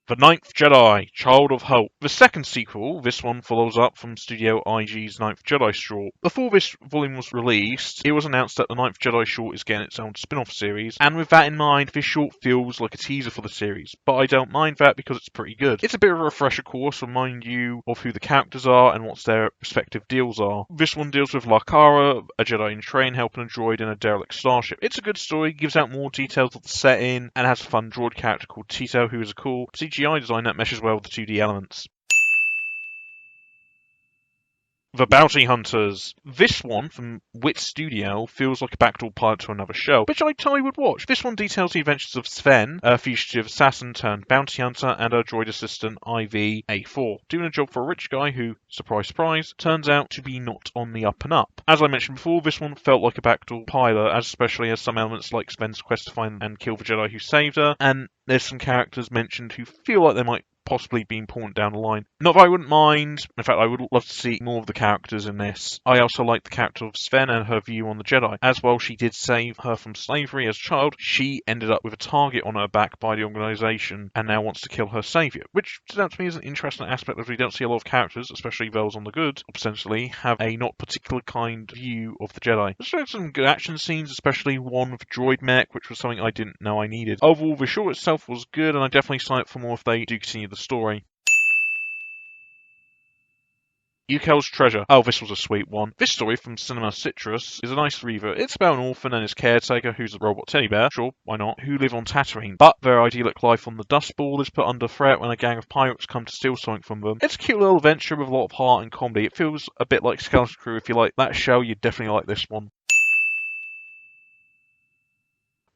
The Ninth Jedi, Child of Hope. The second sequel, this one follows up from Studio IG's Ninth Jedi short. Before this volume was released, it was announced that the Ninth Jedi short is getting its own spin-off series, and with that in mind, this short feels like a teaser for the series, but I don't mind that because it's pretty good. It's a bit of a refresher course to remind you of who the characters are and what their respective deals are. This one deals with Lakara, a Jedi in train helping a droid in a derelict starship. It's a good story, gives out more details of the setting, and has a fun droid character called Tito, who is a cool CGI design that meshes well with the 2D elements. The Bounty Hunters. This one from Wit Studio feels like a backdoor pilot to another show, which I totally would watch. This one details the adventures of Sven, a fugitive assassin turned bounty hunter, and her droid assistant IV-A4, doing a job for a rich guy who, surprise surprise, turns out to be not on the up and up. As I mentioned before, this one felt like a backdoor pilot, especially as some elements like Sven's quest to find and kill the Jedi who saved her, and there's some characters mentioned who feel like they might possibly be important down the line. Not that I wouldn't mind. In fact, I would love to see more of the characters in this. I also like the character of Sven and her view on the Jedi. As well, she did save her from slavery as a child. She ended up with a target on her back by the organisation and now wants to kill her saviour, which stood out to me as an interesting aspect, as we don't see a lot of characters, especially those on the good, potentially have a not particular kind view of the Jedi. There's some good action scenes, especially one with droid mech, which was something I didn't know I needed. Overall, the short itself was good, and I definitely sign up for more if they do continue the story. Yukel's Treasure. Oh, this was a sweet one. This story from Cinema Citrus is a nice reader. It's about an orphan and his caretaker, who's a robot teddy bear, sure, why not, who live on Tatooine. But their idyllic life on the Dust Bowl is put under threat when a gang of pirates come to steal something from them. It's a cute little adventure with a lot of heart and comedy. It feels a bit like Skeleton Crew. If you like that show, you'd definitely like this one.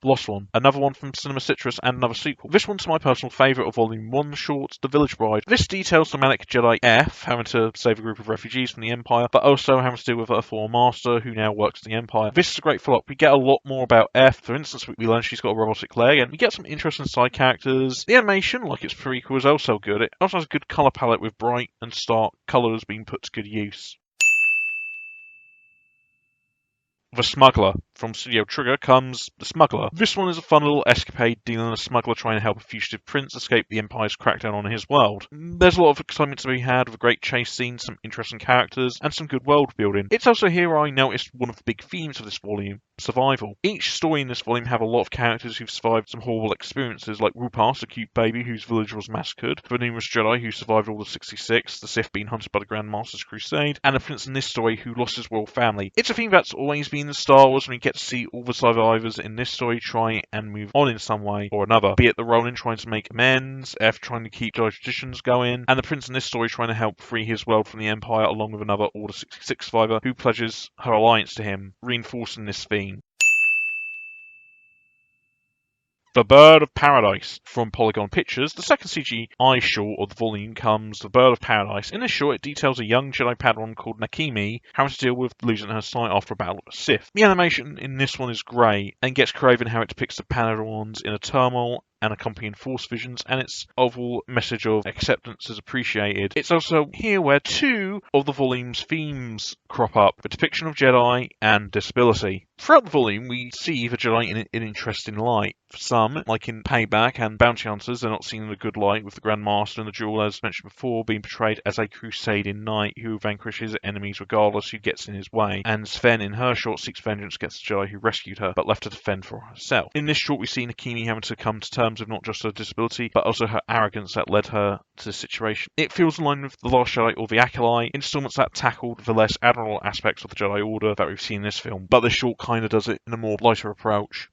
Lost One, another one from Cinema Citrus and another sequel. This one's my personal favourite of Volume 1 short, The Village Bride. This details the manic Jedi F having to save a group of refugees from the Empire, but also having to deal with her former master who now works for the Empire. This is a great follow-up. We get a lot more about F. For instance, we learn she's got a robotic leg, and we get some interesting side characters. The animation, like its prequel, is also good. It also has a good colour palette with bright and stark colours being put to good use. The Smuggler From Studio Trigger comes The Smuggler. This one is a fun little escapade dealing with a smuggler trying to help a fugitive prince escape the Empire's crackdown on his world. There's a lot of excitement to be had with a great chase scene, some interesting characters, and some good world building. It's also here I noticed one of the big themes of this volume: survival. Each story in this volume have a lot of characters who've survived some horrible experiences, like Rupas, a cute baby whose village was massacred, the numerous Jedi who survived all the 66, the Sith being hunted by the Grand Master's crusade, and a prince in this story who lost his royal family. It's a theme that's always been in Star Wars, and we get to see all the survivors in this story try and move on in some way or another, be it the Ronin trying to make amends, F trying to keep Jedi traditions going, and the prince in this story trying to help free his world from the Empire along with another Order 66 survivor who pledges her alliance to him, reinforcing this theme. The Bird of Paradise. From Polygon Pictures, the second CGI short of the volume comes The Bird of Paradise. In this short, it details a young Jedi Padawan called Nakimi having to deal with losing her sight after a battle with the Sith. The animation in this one is great and gets creative in how it depicts the Padawans in a turmoil and accompanying Force visions, and its overall message of acceptance is appreciated. It's also here where two of the volume's themes crop up: the depiction of Jedi and disability. Throughout the volume, we see the Jedi in an interesting light. For some, like in Payback and Bounty Hunters, they're not seen in a good light, with the Grand Master and the Duel, as mentioned before, being portrayed as a crusading knight who vanquishes enemies regardless who gets in his way, and Sven in her short seeks vengeance against the Jedi who rescued her, but left her to fend for herself. In this short, we see Nakimi having to come to terms with not just her disability, but also her arrogance that led her to this situation. It feels in line with The Last Jedi or The Acolyte, installments that tackled the less admirable aspects of the Jedi Order that we've seen in this film, but this short kinda does it in a more lighter approach.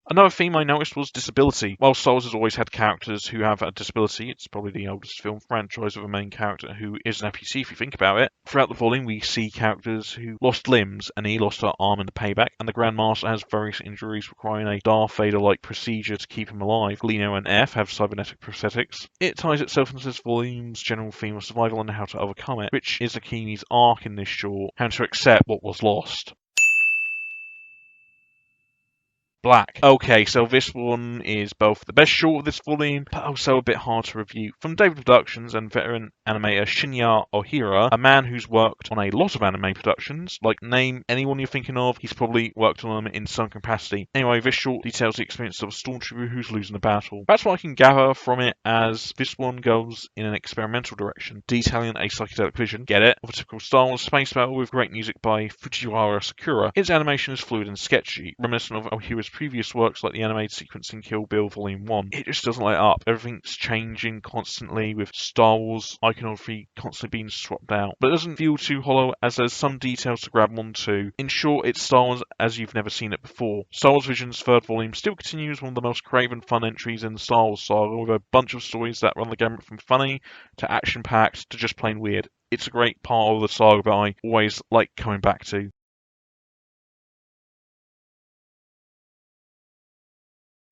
Another theme I noticed was disability. While Star Wars has always had characters who have a disability, it's probably the oldest film franchise with a main character who is an amputee if you think about it. Throughout the volume, we see characters who lost limbs, and he lost her arm in the Payback, and the Grand Master has various injuries requiring a Darth Vader-like procedure to keep him alive. Lino and F have cybernetic prosthetics. It ties itself into this volume's general theme of survival and how to overcome it, which is Akini's arc in this short, how to accept what was lost. Black. Okay, so this one is both the best short of this volume, but also a bit hard to review. From David Productions and veteran animator Shinya Ohira, a man who's worked on a lot of anime productions, like name anyone you're thinking of, he's probably worked on them in some capacity. Anyway, this short details the experience of a stormtrooper who's losing a battle. That's what I can gather from it, as this one goes in an experimental direction, detailing a psychedelic vision, get it, of a typical Star Wars space battle with great music by Fujiwara Sakura. Its animation is fluid and sketchy, reminiscent of Ohira's previous works like the animated sequence in Kill Bill Volume 1. It just doesn't let up. Everything's changing constantly, with Star Wars iconography constantly being swapped out. But it doesn't feel too hollow, as there's some details to grab onto. In short, it's Star Wars as you've never seen it before. Star Wars Vision's third volume still continues one of the most creative and fun entries in the Star Wars saga, with a bunch of stories that run the gamut from funny to action-packed to just plain weird. It's a great part of the saga that I always like coming back to.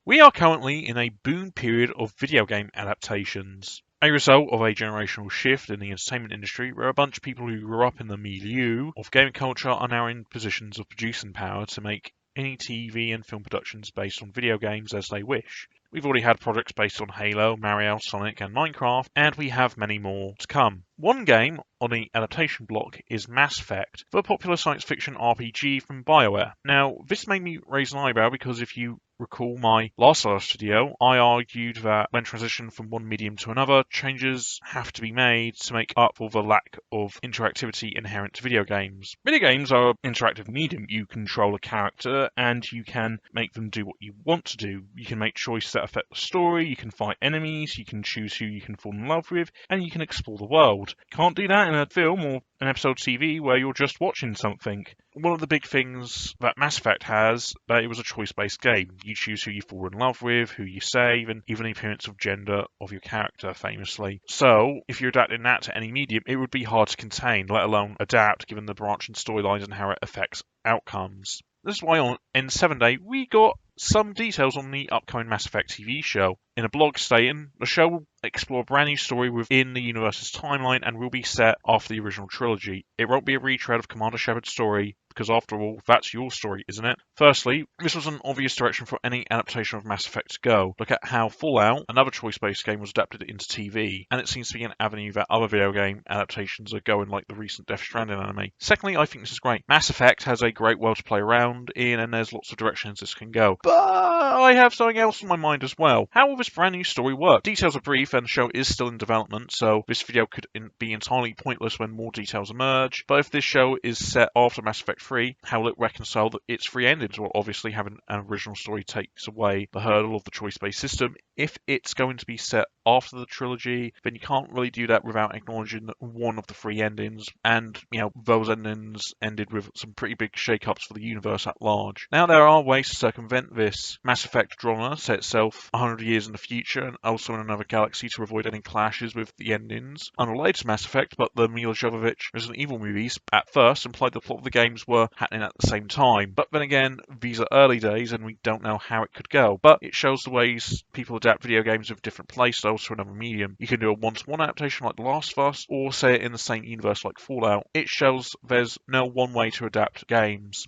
We are currently in a boom period of video game adaptations. A result of a generational shift in the entertainment industry, where a bunch of people who grew up in the milieu of gaming culture are now in positions of producing power to make any TV and film productions based on video games as they wish. We've already had projects based on Halo, Mario, Sonic, and Minecraft, and we have many more to come. One game on the adaptation block is Mass Effect, the popular science fiction RPG from BioWare. Now, this made me raise an eyebrow because if you recall my last video, I argued that when transitioning from one medium to another, changes have to be made to make up for the lack of interactivity inherent to video games. Video games are an interactive medium. You control a character and you can make them do what you want to do. You can make choices that affect the story, you can fight enemies, you can choose who you can fall in love with, and you can explore the world. Can't do that in a film or an episode of TV where you're just watching something. One of the big things that Mass Effect has, that it was a choice-based game. You choose who you fall in love with, who you save, and even the appearance of gender of your character, famously. So, if you're adapting that to any medium, it would be hard to contain, let alone adapt, given the branching storylines and how it affects outcomes. This is why on N7 Day, we got some details on the upcoming Mass Effect TV show. In a blog stating, the show will explore a brand new story within the universe's timeline and will be set after the original trilogy. It won't be a retread of Commander Shepard's story. The because after all, that's your story, isn't it? Firstly, this was an obvious direction for any adaptation of Mass Effect to go. Look at how Fallout, another choice-based game, was adapted into TV, and it seems to be an avenue that other video game adaptations are going, like the recent Death Stranding anime. Secondly, I think this is great. Mass Effect has a great world to play around in, and there's lots of directions this can go. But I have something else in my mind as well. How will this brand new story work? Details are brief, and the show is still in development, so this video could be entirely pointless when more details emerge. But if this show is set after Mass Effect 3, how will it reconcile its 3 endings? Well, obviously having an original story takes away the hurdle of the choice-based system. If it's going to be set after the trilogy, then you can't really do that without acknowledging one of the 3 endings, and those endings ended with some pretty big shake-ups for the universe at large. Now there are ways to circumvent this. Mass Effect genre set itself 100 years in the future and also in another galaxy to avoid any clashes with the endings. Unrelated to Mass Effect, but the Mila Jovovich Resident Evil movies at first implied the plot of the games were happening at the same time. But then again, these are early days and we don't know how it could go. But it shows the ways people adapt video games with different playstyles to another medium. You can do a one-to-one adaptation like The Last of Us, or say it in the same universe like Fallout. It shows there's no one way to adapt games.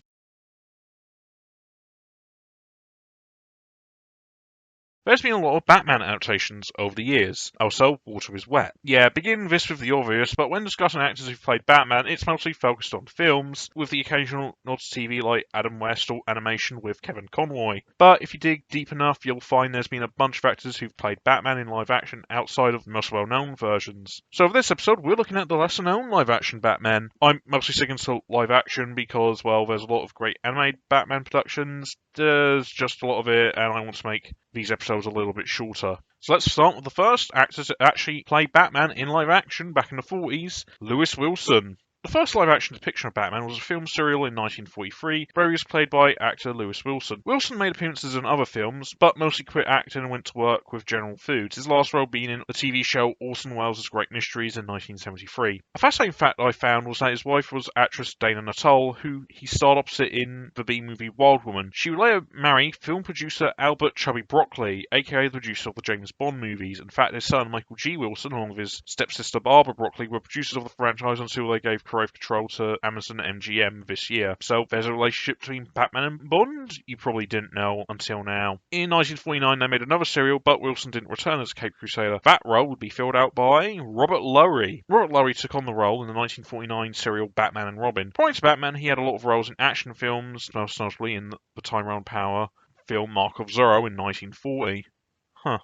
There's been a lot of Batman adaptations over the years. Also, water is wet. Yeah, begin this with the obvious, but when discussing actors who've played Batman, it's mostly focused on films, with the occasional nod to TV like Adam West or animation with Kevin Conroy. But if you dig deep enough, you'll find there's been a bunch of actors who've played Batman in live action outside of the most well-known versions. So for this episode, we're looking at the lesser-known live-action Batman. I'm mostly sticking to live action because, well, there's a lot of great animated Batman productions. There's just a lot of it, and I want to make these episodes a little bit shorter. So let's start with the first actors that actually played Batman in live action back in the 40s, Lewis Wilson. The first live-action depiction of Batman was a film serial in 1943, where he was played by actor Lewis Wilson. Wilson made appearances in other films, but mostly quit acting and went to work with General Foods, his last role being in the TV show Orson Welles' Great Mysteries in 1973. A fascinating fact I found was that his wife was actress Dana Nuttall, who he starred opposite in the B-movie Wild Woman. She would later marry film producer Albert Chubby Broccoli, aka the producer of the James Bond movies. In fact, his son Michael G. Wilson, along with his stepsister Barbara Broccoli, were producers of the franchise until they gave creative control to Amazon MGM this year. So there's a relationship between Batman and Bond you probably didn't know until now. In 1949 they made another serial, but Wilson didn't return as a Cape Crusader. That role would be filled out by Robert Lowry. Robert Lowry took on the role in the 1949 serial Batman and Robin. Prior to Batman, he had a lot of roles in action films, most notably in the Tyrone Power film Mark of Zorro in 1940.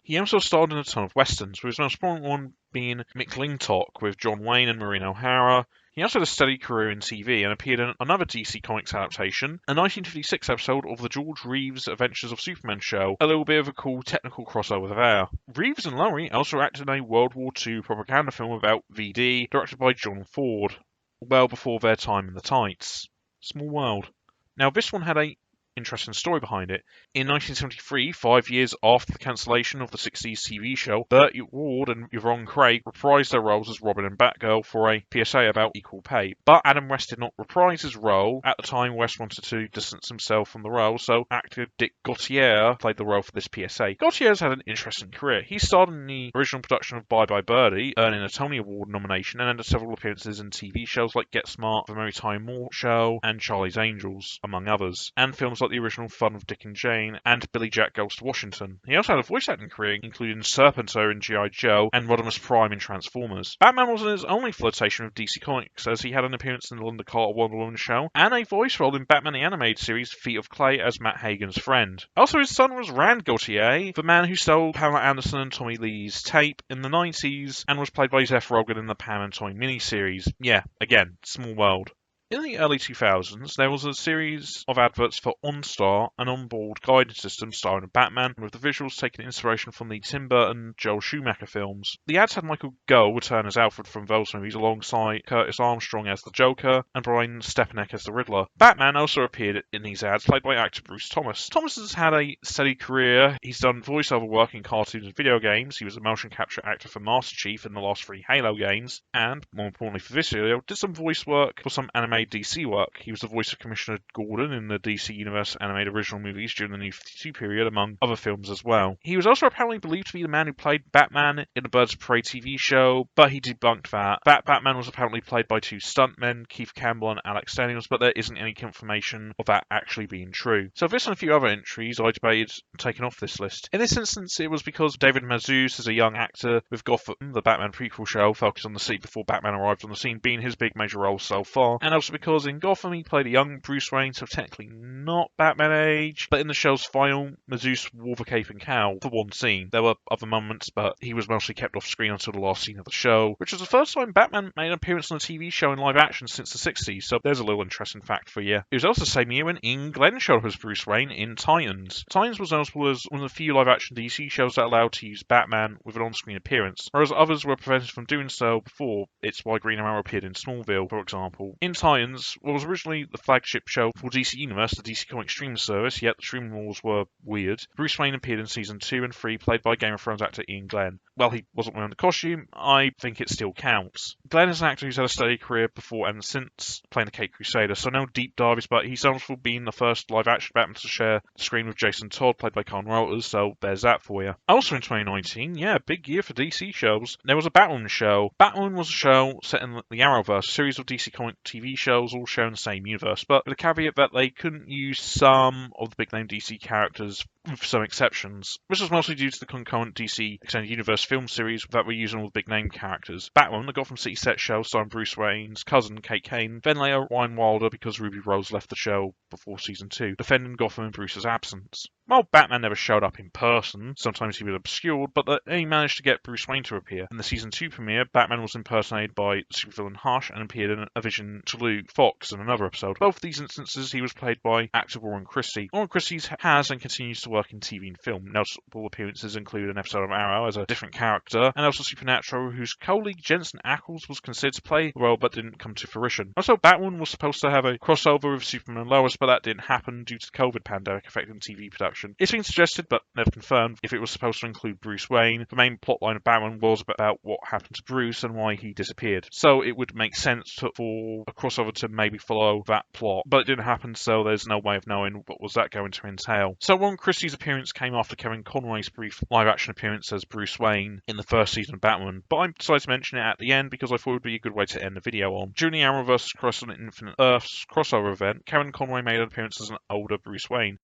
He also starred in a ton of westerns, with his most prominent one being McLintock with John Wayne and Maureen O'Hara. He also had a steady career in TV and appeared in another DC Comics adaptation, a 1956 episode of the George Reeves Adventures of Superman show, a little bit of a cool technical crossover there. Reeves and Lowry also acted in a World War II propaganda film about VD, directed by John Ford, well before their time in the tights. Small world. Now this one had a interesting story behind it. In 1973, 5 years after the cancellation of the 60s TV show, Burt Ward and Yvonne Craig reprised their roles as Robin and Batgirl for a PSA about equal pay. But Adam West did not reprise his role. At the time, West wanted to distance himself from the role, so actor Dick Gautier played the role for this PSA. Gautier's had an interesting career. He starred in the original production of Bye Bye Birdie, earning a Tony Award nomination, and had several appearances in TV shows like Get Smart, The Mary Tyler Moore Show, and Charlie's Angels, among others, and films like the original Fun of Dick and Jane and Billy Jack Goes to Washington. He also had a voice acting career, including Serpentor in G.I. Joe and Rodimus Prime in Transformers. Batman wasn't his only flirtation with DC Comics, as he had an appearance in the Linda Carter Wonder Woman show and a voice role in Batman the Animated Series Feet of Clay as Matt Hagen's friend. Also, his son was Rand Gautier, the man who stole Pamela Anderson and Tommy Lee's tape in the 90s and was played by Seth Rogen in the Pam and Tommy miniseries. Yeah, again, small world. In the early 2000s, there was a series of adverts for OnStar, an onboard guidance system starring Batman, with the visuals taking inspiration from the Tim Burton Joel Schumacher films. The ads had Michael Gough return as Alfred from those movies alongside Curtis Armstrong as the Joker and Brian Stepanek as the Riddler. Batman also appeared in these ads, played by actor Bruce Thomas. Thomas has had a steady career. He's done voiceover work in cartoons and video games. He was a motion capture actor for Master Chief in the last 3 Halo games, and, more importantly for this video, did some voice work for some animated made DC work. He was the voice of Commissioner Gordon in the DC Universe animated original movies during the New 52 period, among other films as well. He was also apparently believed to be the man who played Batman in the Birds of Prey TV show, but he debunked that. Batman was apparently played by two stuntmen, Keith Campbell and Alex Daniels, but there isn't any confirmation of that actually being true. So this and a few other entries I debated taking off this list. In this instance, it was because David Mazouz is a young actor with Gotham, the Batman prequel show, focused on the scene before Batman arrived on the scene, being his big major role so far, and also because in Gotham he played a young Bruce Wayne, so technically not Batman age, but in the show's final, Mazouz wore the cape and cowl for one scene. There were other moments, but he was mostly kept off screen until the last scene of the show, which was the first time Batman made an appearance on a TV show in live action since the 60s, so there's a little interesting fact for you. It was also the same year when Ian Glenn showed up as Bruce Wayne in Titans. Titans was notable as one of the few live action DC shows that allowed to use Batman with an on-screen appearance, whereas others were prevented from doing so before. It's why Green Arrow appeared in Smallville, for example. In Titans, what was originally the flagship show for DC Universe, the DC Comics streaming service, yet the streaming rules were weird, Bruce Wayne appeared in season 2 and 3, played by Game of Thrones actor Ian Glenn. Well, he wasn't wearing the costume, I think it still counts. Glenn is an actor who's had a steady career before and since playing the Caped Crusader, so no deep dives, but he's known for being the first live-action Batman to share the screen with Jason Todd, played by Colin Reuters, so there's that for you. Also in 2019, yeah, big year for DC shows, there was a Batman show. Batman was a show set in the Arrowverse, a series of DC comic TV shows all shown in the same universe, but with the caveat that they couldn't use some of the big-name DC characters with some exceptions. This was mostly due to the concurrent DC Extended Universe film series that were using all the big-name characters. Batman, the Gotham City set show starring Bruce Wayne's cousin, Kate Kane, then later Ryan Wilder because Ruby Rose left the show before season 2, defending Gotham in Bruce's absence. Well, Batman never showed up in person, sometimes he was obscured, but they managed to get Bruce Wayne to appear. In the season 2 premiere, Batman was impersonated by supervillain Hush and appeared in a vision to Luke Fox in another episode. Both of these instances, he was played by actor Warren Christie. Warren Christie has and continues to work in TV and film. Notable appearances include an episode of Arrow as a different character, and also Supernatural, whose colleague Jensen Ackles was considered to play the role but didn't come to fruition. Also, Batwoman was supposed to have a crossover with Superman and Lois, but that didn't happen due to the COVID pandemic affecting TV production. It's been suggested, but never confirmed, if it was supposed to include Bruce Wayne. The main plotline of Batman was about what happened to Bruce and why he disappeared. So it would make sense for a crossover to maybe follow that plot, but it didn't happen, so there's no way of knowing what was that going to entail. So Warren Christie's appearance came after Kevin Conroy's brief live-action appearance as Bruce Wayne in the first season of Batman, but I decided to mention it at the end because I thought it would be a good way to end the video on. During the Arrow vs. Cross on Infinite Earths crossover event, Kevin Conroy made an appearance as an older Bruce Wayne.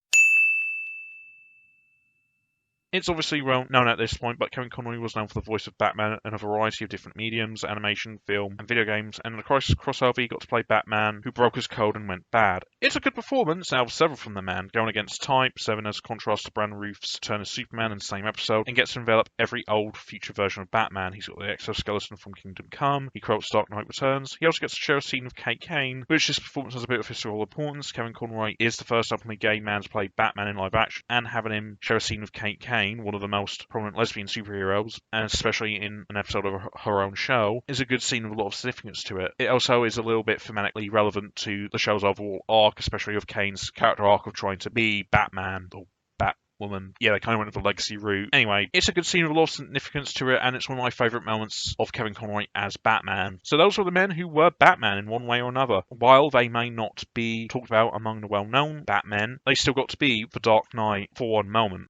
It's obviously well known at this point, but Kevin Conroy was known for the voice of Batman in a variety of different mediums, animation, film, and video games, and in the Crisis crossover he got to play Batman, who broke his code and went bad. It's a good performance out of several from the man, going against type, serving as contrast to Brandon Routh's turn as Superman in the same episode, and gets to envelop every old future version of Batman. He's got the exoskeleton from Kingdom Come, he quotes Dark Knight Returns, he also gets to share a scene with Kate Kane, which this performance has a bit of historical importance. Kevin Conroy is the first openly gay man to play Batman in live action, and having him share a scene with Kate Kane, one of the most prominent lesbian superheroes, and especially in an episode of her own show, is a good scene with a lot of significance to it. It also is a little bit thematically relevant to the show's overall arc, especially of Kane's character arc of trying to be Batman, or Batwoman. Yeah, they kind of went with the legacy route. Anyway, it's a good scene with a lot of significance to it, and it's one of my favourite moments of Kevin Conroy as Batman. So those were the men who were Batman in one way or another. While they may not be talked about among the well-known Batmen, they still got to be the Dark Knight for one moment.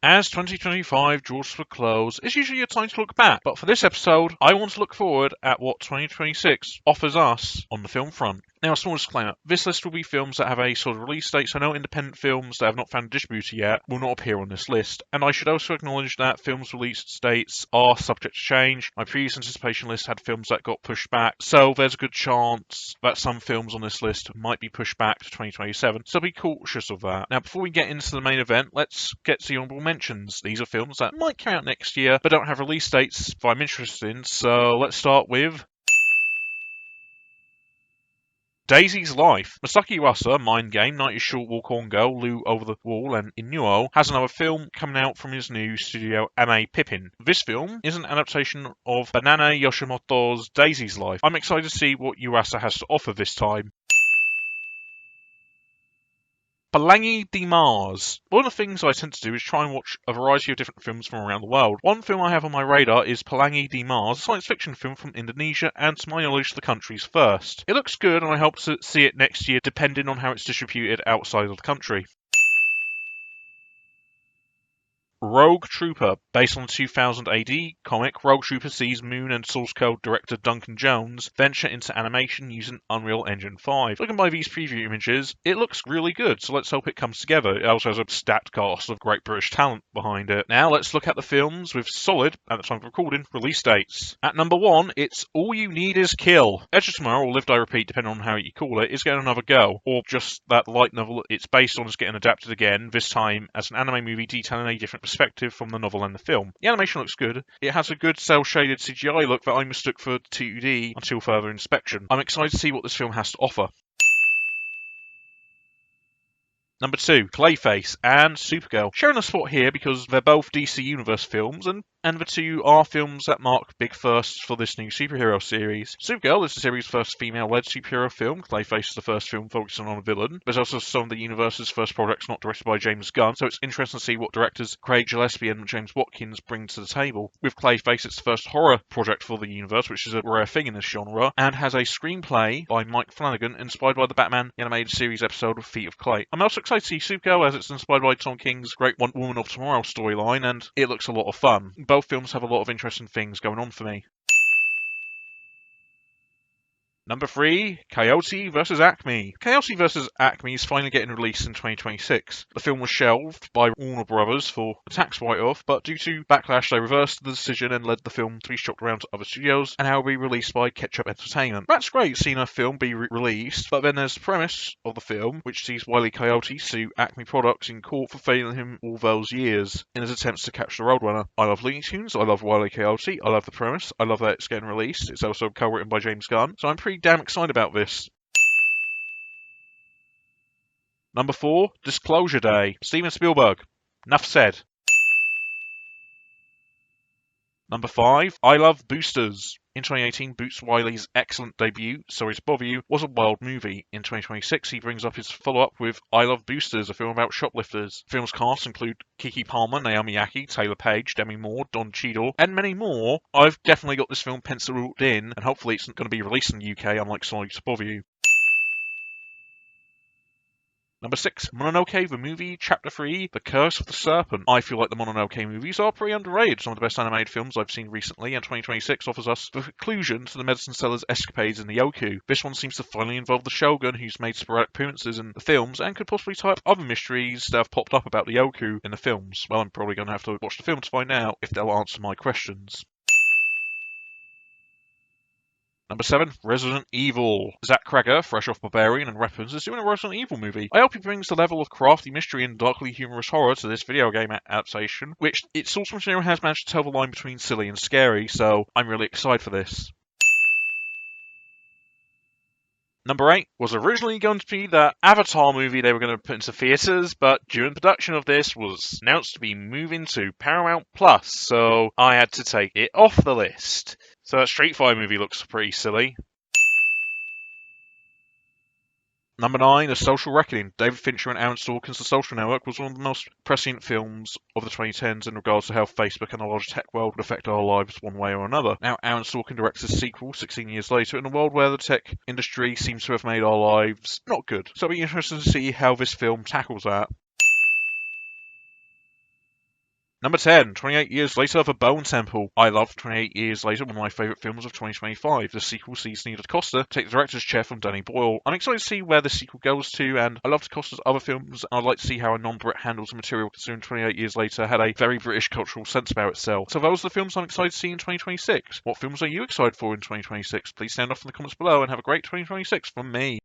As 2025 draws to a close, it's usually a time to look back, but for this episode, I want to look forward at what 2026 offers us on the film front. Now, a small disclaimer, this list will be films that have a sort of release date, so no independent films that have not found a distributor yet will not appear on this list. And I should also acknowledge that films' release dates are subject to change. My previous anticipation list had films that got pushed back, so there's a good chance that some films on this list might be pushed back to 2027, so be cautious of that. Now, before we get into the main event, let's get to the honourable mentions. These are films that might come out next year, but don't have release dates that I'm interested in, so let's start with Daisy's Life. Masaki Yuasa, Mind Game, Night is Short, Walk On Girl, Lou Over the Wall, and Inuo has another film coming out from his new studio Ame Pippin. This film is an adaptation of Banana Yoshimoto's Daisy's Life. I'm excited to see what Yuasa has to offer this time. Pelangi de Mars. One of the things I tend to do is try and watch a variety of different films from around the world. One film I have on my radar is Pelangi de Mars, a science fiction film from Indonesia, and to my knowledge the country's first. It looks good and I hope to see it next year depending on how it's distributed outside of the country. Rogue Trooper, based on the 2000 AD comic, Rogue Trooper sees Moon and Source Code director Duncan Jones venture into animation using Unreal Engine 5. Looking by these preview images, it looks really good, so let's hope it comes together. It also has a stacked cast of great British talent behind it. Now let's look at the films with solid, at the time of recording, release dates. At number 1, it's All You Need Is Kill. Edge of Tomorrow, or Live Die Repeat, depending on how you call it, is getting another go, or just that light novel it's based on is getting adapted again, this time as an anime movie detailing a different perspective from the novel and the film. The animation looks good. It has a good cel-shaded CGI look that I mistook for 2D until further inspection. I'm excited to see what this film has to offer. Number 2, Clayface and Supergirl. Sharing a spot here because they're both DC Universe films, and the two are films that mark big firsts for this new superhero series. Supergirl is the series' first female-led superhero film. Clayface is the first film focusing on a villain. There's also some of the universe's first projects not directed by James Gunn, so it's interesting to see what directors Craig Gillespie and James Watkins bring to the table. With Clayface, it's the first horror project for the universe, which is a rare thing in this genre, and has a screenplay by Mike Flanagan inspired by the Batman animated series episode Feet of Clay. I'm also excited to see Supergirl as it's inspired by Tom King's Great Woman of Tomorrow storyline, and it looks a lot of fun. Both films have a lot of interesting things going on for me. Number 3, Coyote vs. Acme. Coyote vs. Acme is finally getting released in 2026. The film was shelved by Warner Brothers for a tax write-off, but due to backlash they reversed the decision and led the film to be shopped around to other studios and now will be released by Ketchup Entertainment. That's great seeing a film be released, but then there's the premise of the film, which sees Wile E. Coyote sue Acme Products in court for failing him all those years in his attempts to catch the Roadrunner. I love Looney Tunes, I love Wile E. Coyote, I love the premise, I love that it's getting released. It's also co-written by James Gunn, so I'm pretty damn excited about this. Number 4, Disclosure Day. Steven Spielberg. Enough said. Number 5, I Love Boosters. In 2018, Boots Wiley's excellent debut, Sorry to Bother You, was a wild movie. In 2026, he brings up his follow-up with I Love Boosters, a film about shoplifters. The film's cast include Keke Palmer, Naomi Ackie, Taylor Page, Demi Moore, Don Cheadle, and many more. I've definitely got this film penciled in, and hopefully it's going to be released in the UK, unlike Sorry to Bother You. Number 6, Mononoke the Movie, Chapter 3, The Curse of the Serpent. I feel like the Mononoke movies are pretty underrated. Some of the best animated films I've seen recently, and 2026 offers us the conclusion to the medicine seller's escapades in the Yoku. This one seems to finally involve the Shogun, who's made sporadic appearances in the films, and could possibly tie up other mysteries that have popped up about the Yoku in the films. Well, I'm probably going to have to watch the film to find out if they'll answer my questions. Number 7, Resident Evil. Zach Cregger, fresh off Barbarian and Weapons, is doing a Resident Evil movie. I hope he brings the level of crafty mystery and darkly humorous horror to this video game adaptation, which its source material has managed to tell the line between silly and scary, so I'm really excited for this. Number 8 was originally going to be the Avatar movie they were going to put into theatres, but during production of this was announced to be moving to Paramount Plus, so I had to take it off the list. So that Street Fighter movie looks pretty silly. Number 9, The Social Reckoning. David Fincher and Aaron Sorkin's The Social Network was one of the most prescient films of the 2010s in regards to how Facebook and the larger tech world would affect our lives one way or another. Now, Aaron Sorkin directs a sequel 16 years later in a world where the tech industry seems to have made our lives not good. So it'll be interesting to see how this film tackles that. Number 10, 28 Years Later, The Bone Temple. I love 28 Years Later, one of my favourite films of 2025. The sequel sees Nina DaCosta take the director's chair from Danny Boyle. I'm excited to see where the sequel goes to, and I love DaCosta's other films, and I'd like to see how a non-Brit handles the material, considering 28 Years Later had a very British cultural sense about itself. So those are the films I'm excited to see in 2026. What films are you excited for in 2026? Please sound off in the comments below, and have a great 2026 from me.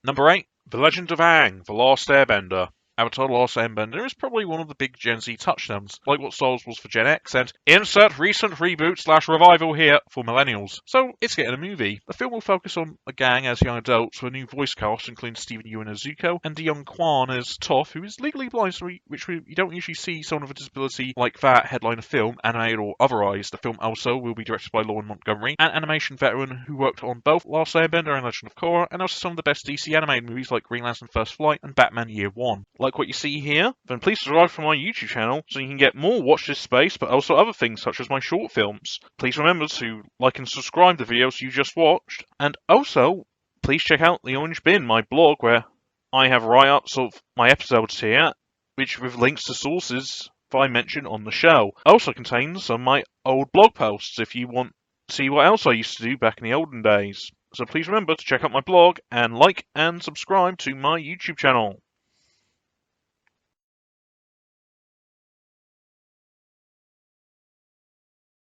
Number 8, The Legend of Aang, The Last Airbender. Avatar The Last Airbender is probably one of the big Gen Z touchdowns, like what Star Wars was for Gen X, and insert recent reboot/revival here for millennials. So it's getting a movie. The film will focus on a gang as young adults with a new voice cast, including Stephen Ewan as Zuko and DeYoung Kwan as Toph, who is legally blind, so you don't usually see someone with a disability like that headline a film, animated or otherwise. The film also will be directed by Lauren Montgomery, an animation veteran who worked on both Last Airbender and Legend of Korra, and also some of the best DC animated movies like Green Lantern First Flight and Batman Year One. Like what you see here? Then please subscribe to my YouTube channel so you can get more Watch This Space, but also other things such as my short films. Please remember to like and subscribe to the videos you just watched, and also please check out the Orange Bin, my blog, where I have write-ups of my episodes here, which with links to sources that I mentioned on the show. Also contains some of my old blog posts if you want to see what else I used to do back in the olden days. So please remember to check out my blog and like and subscribe to my YouTube channel.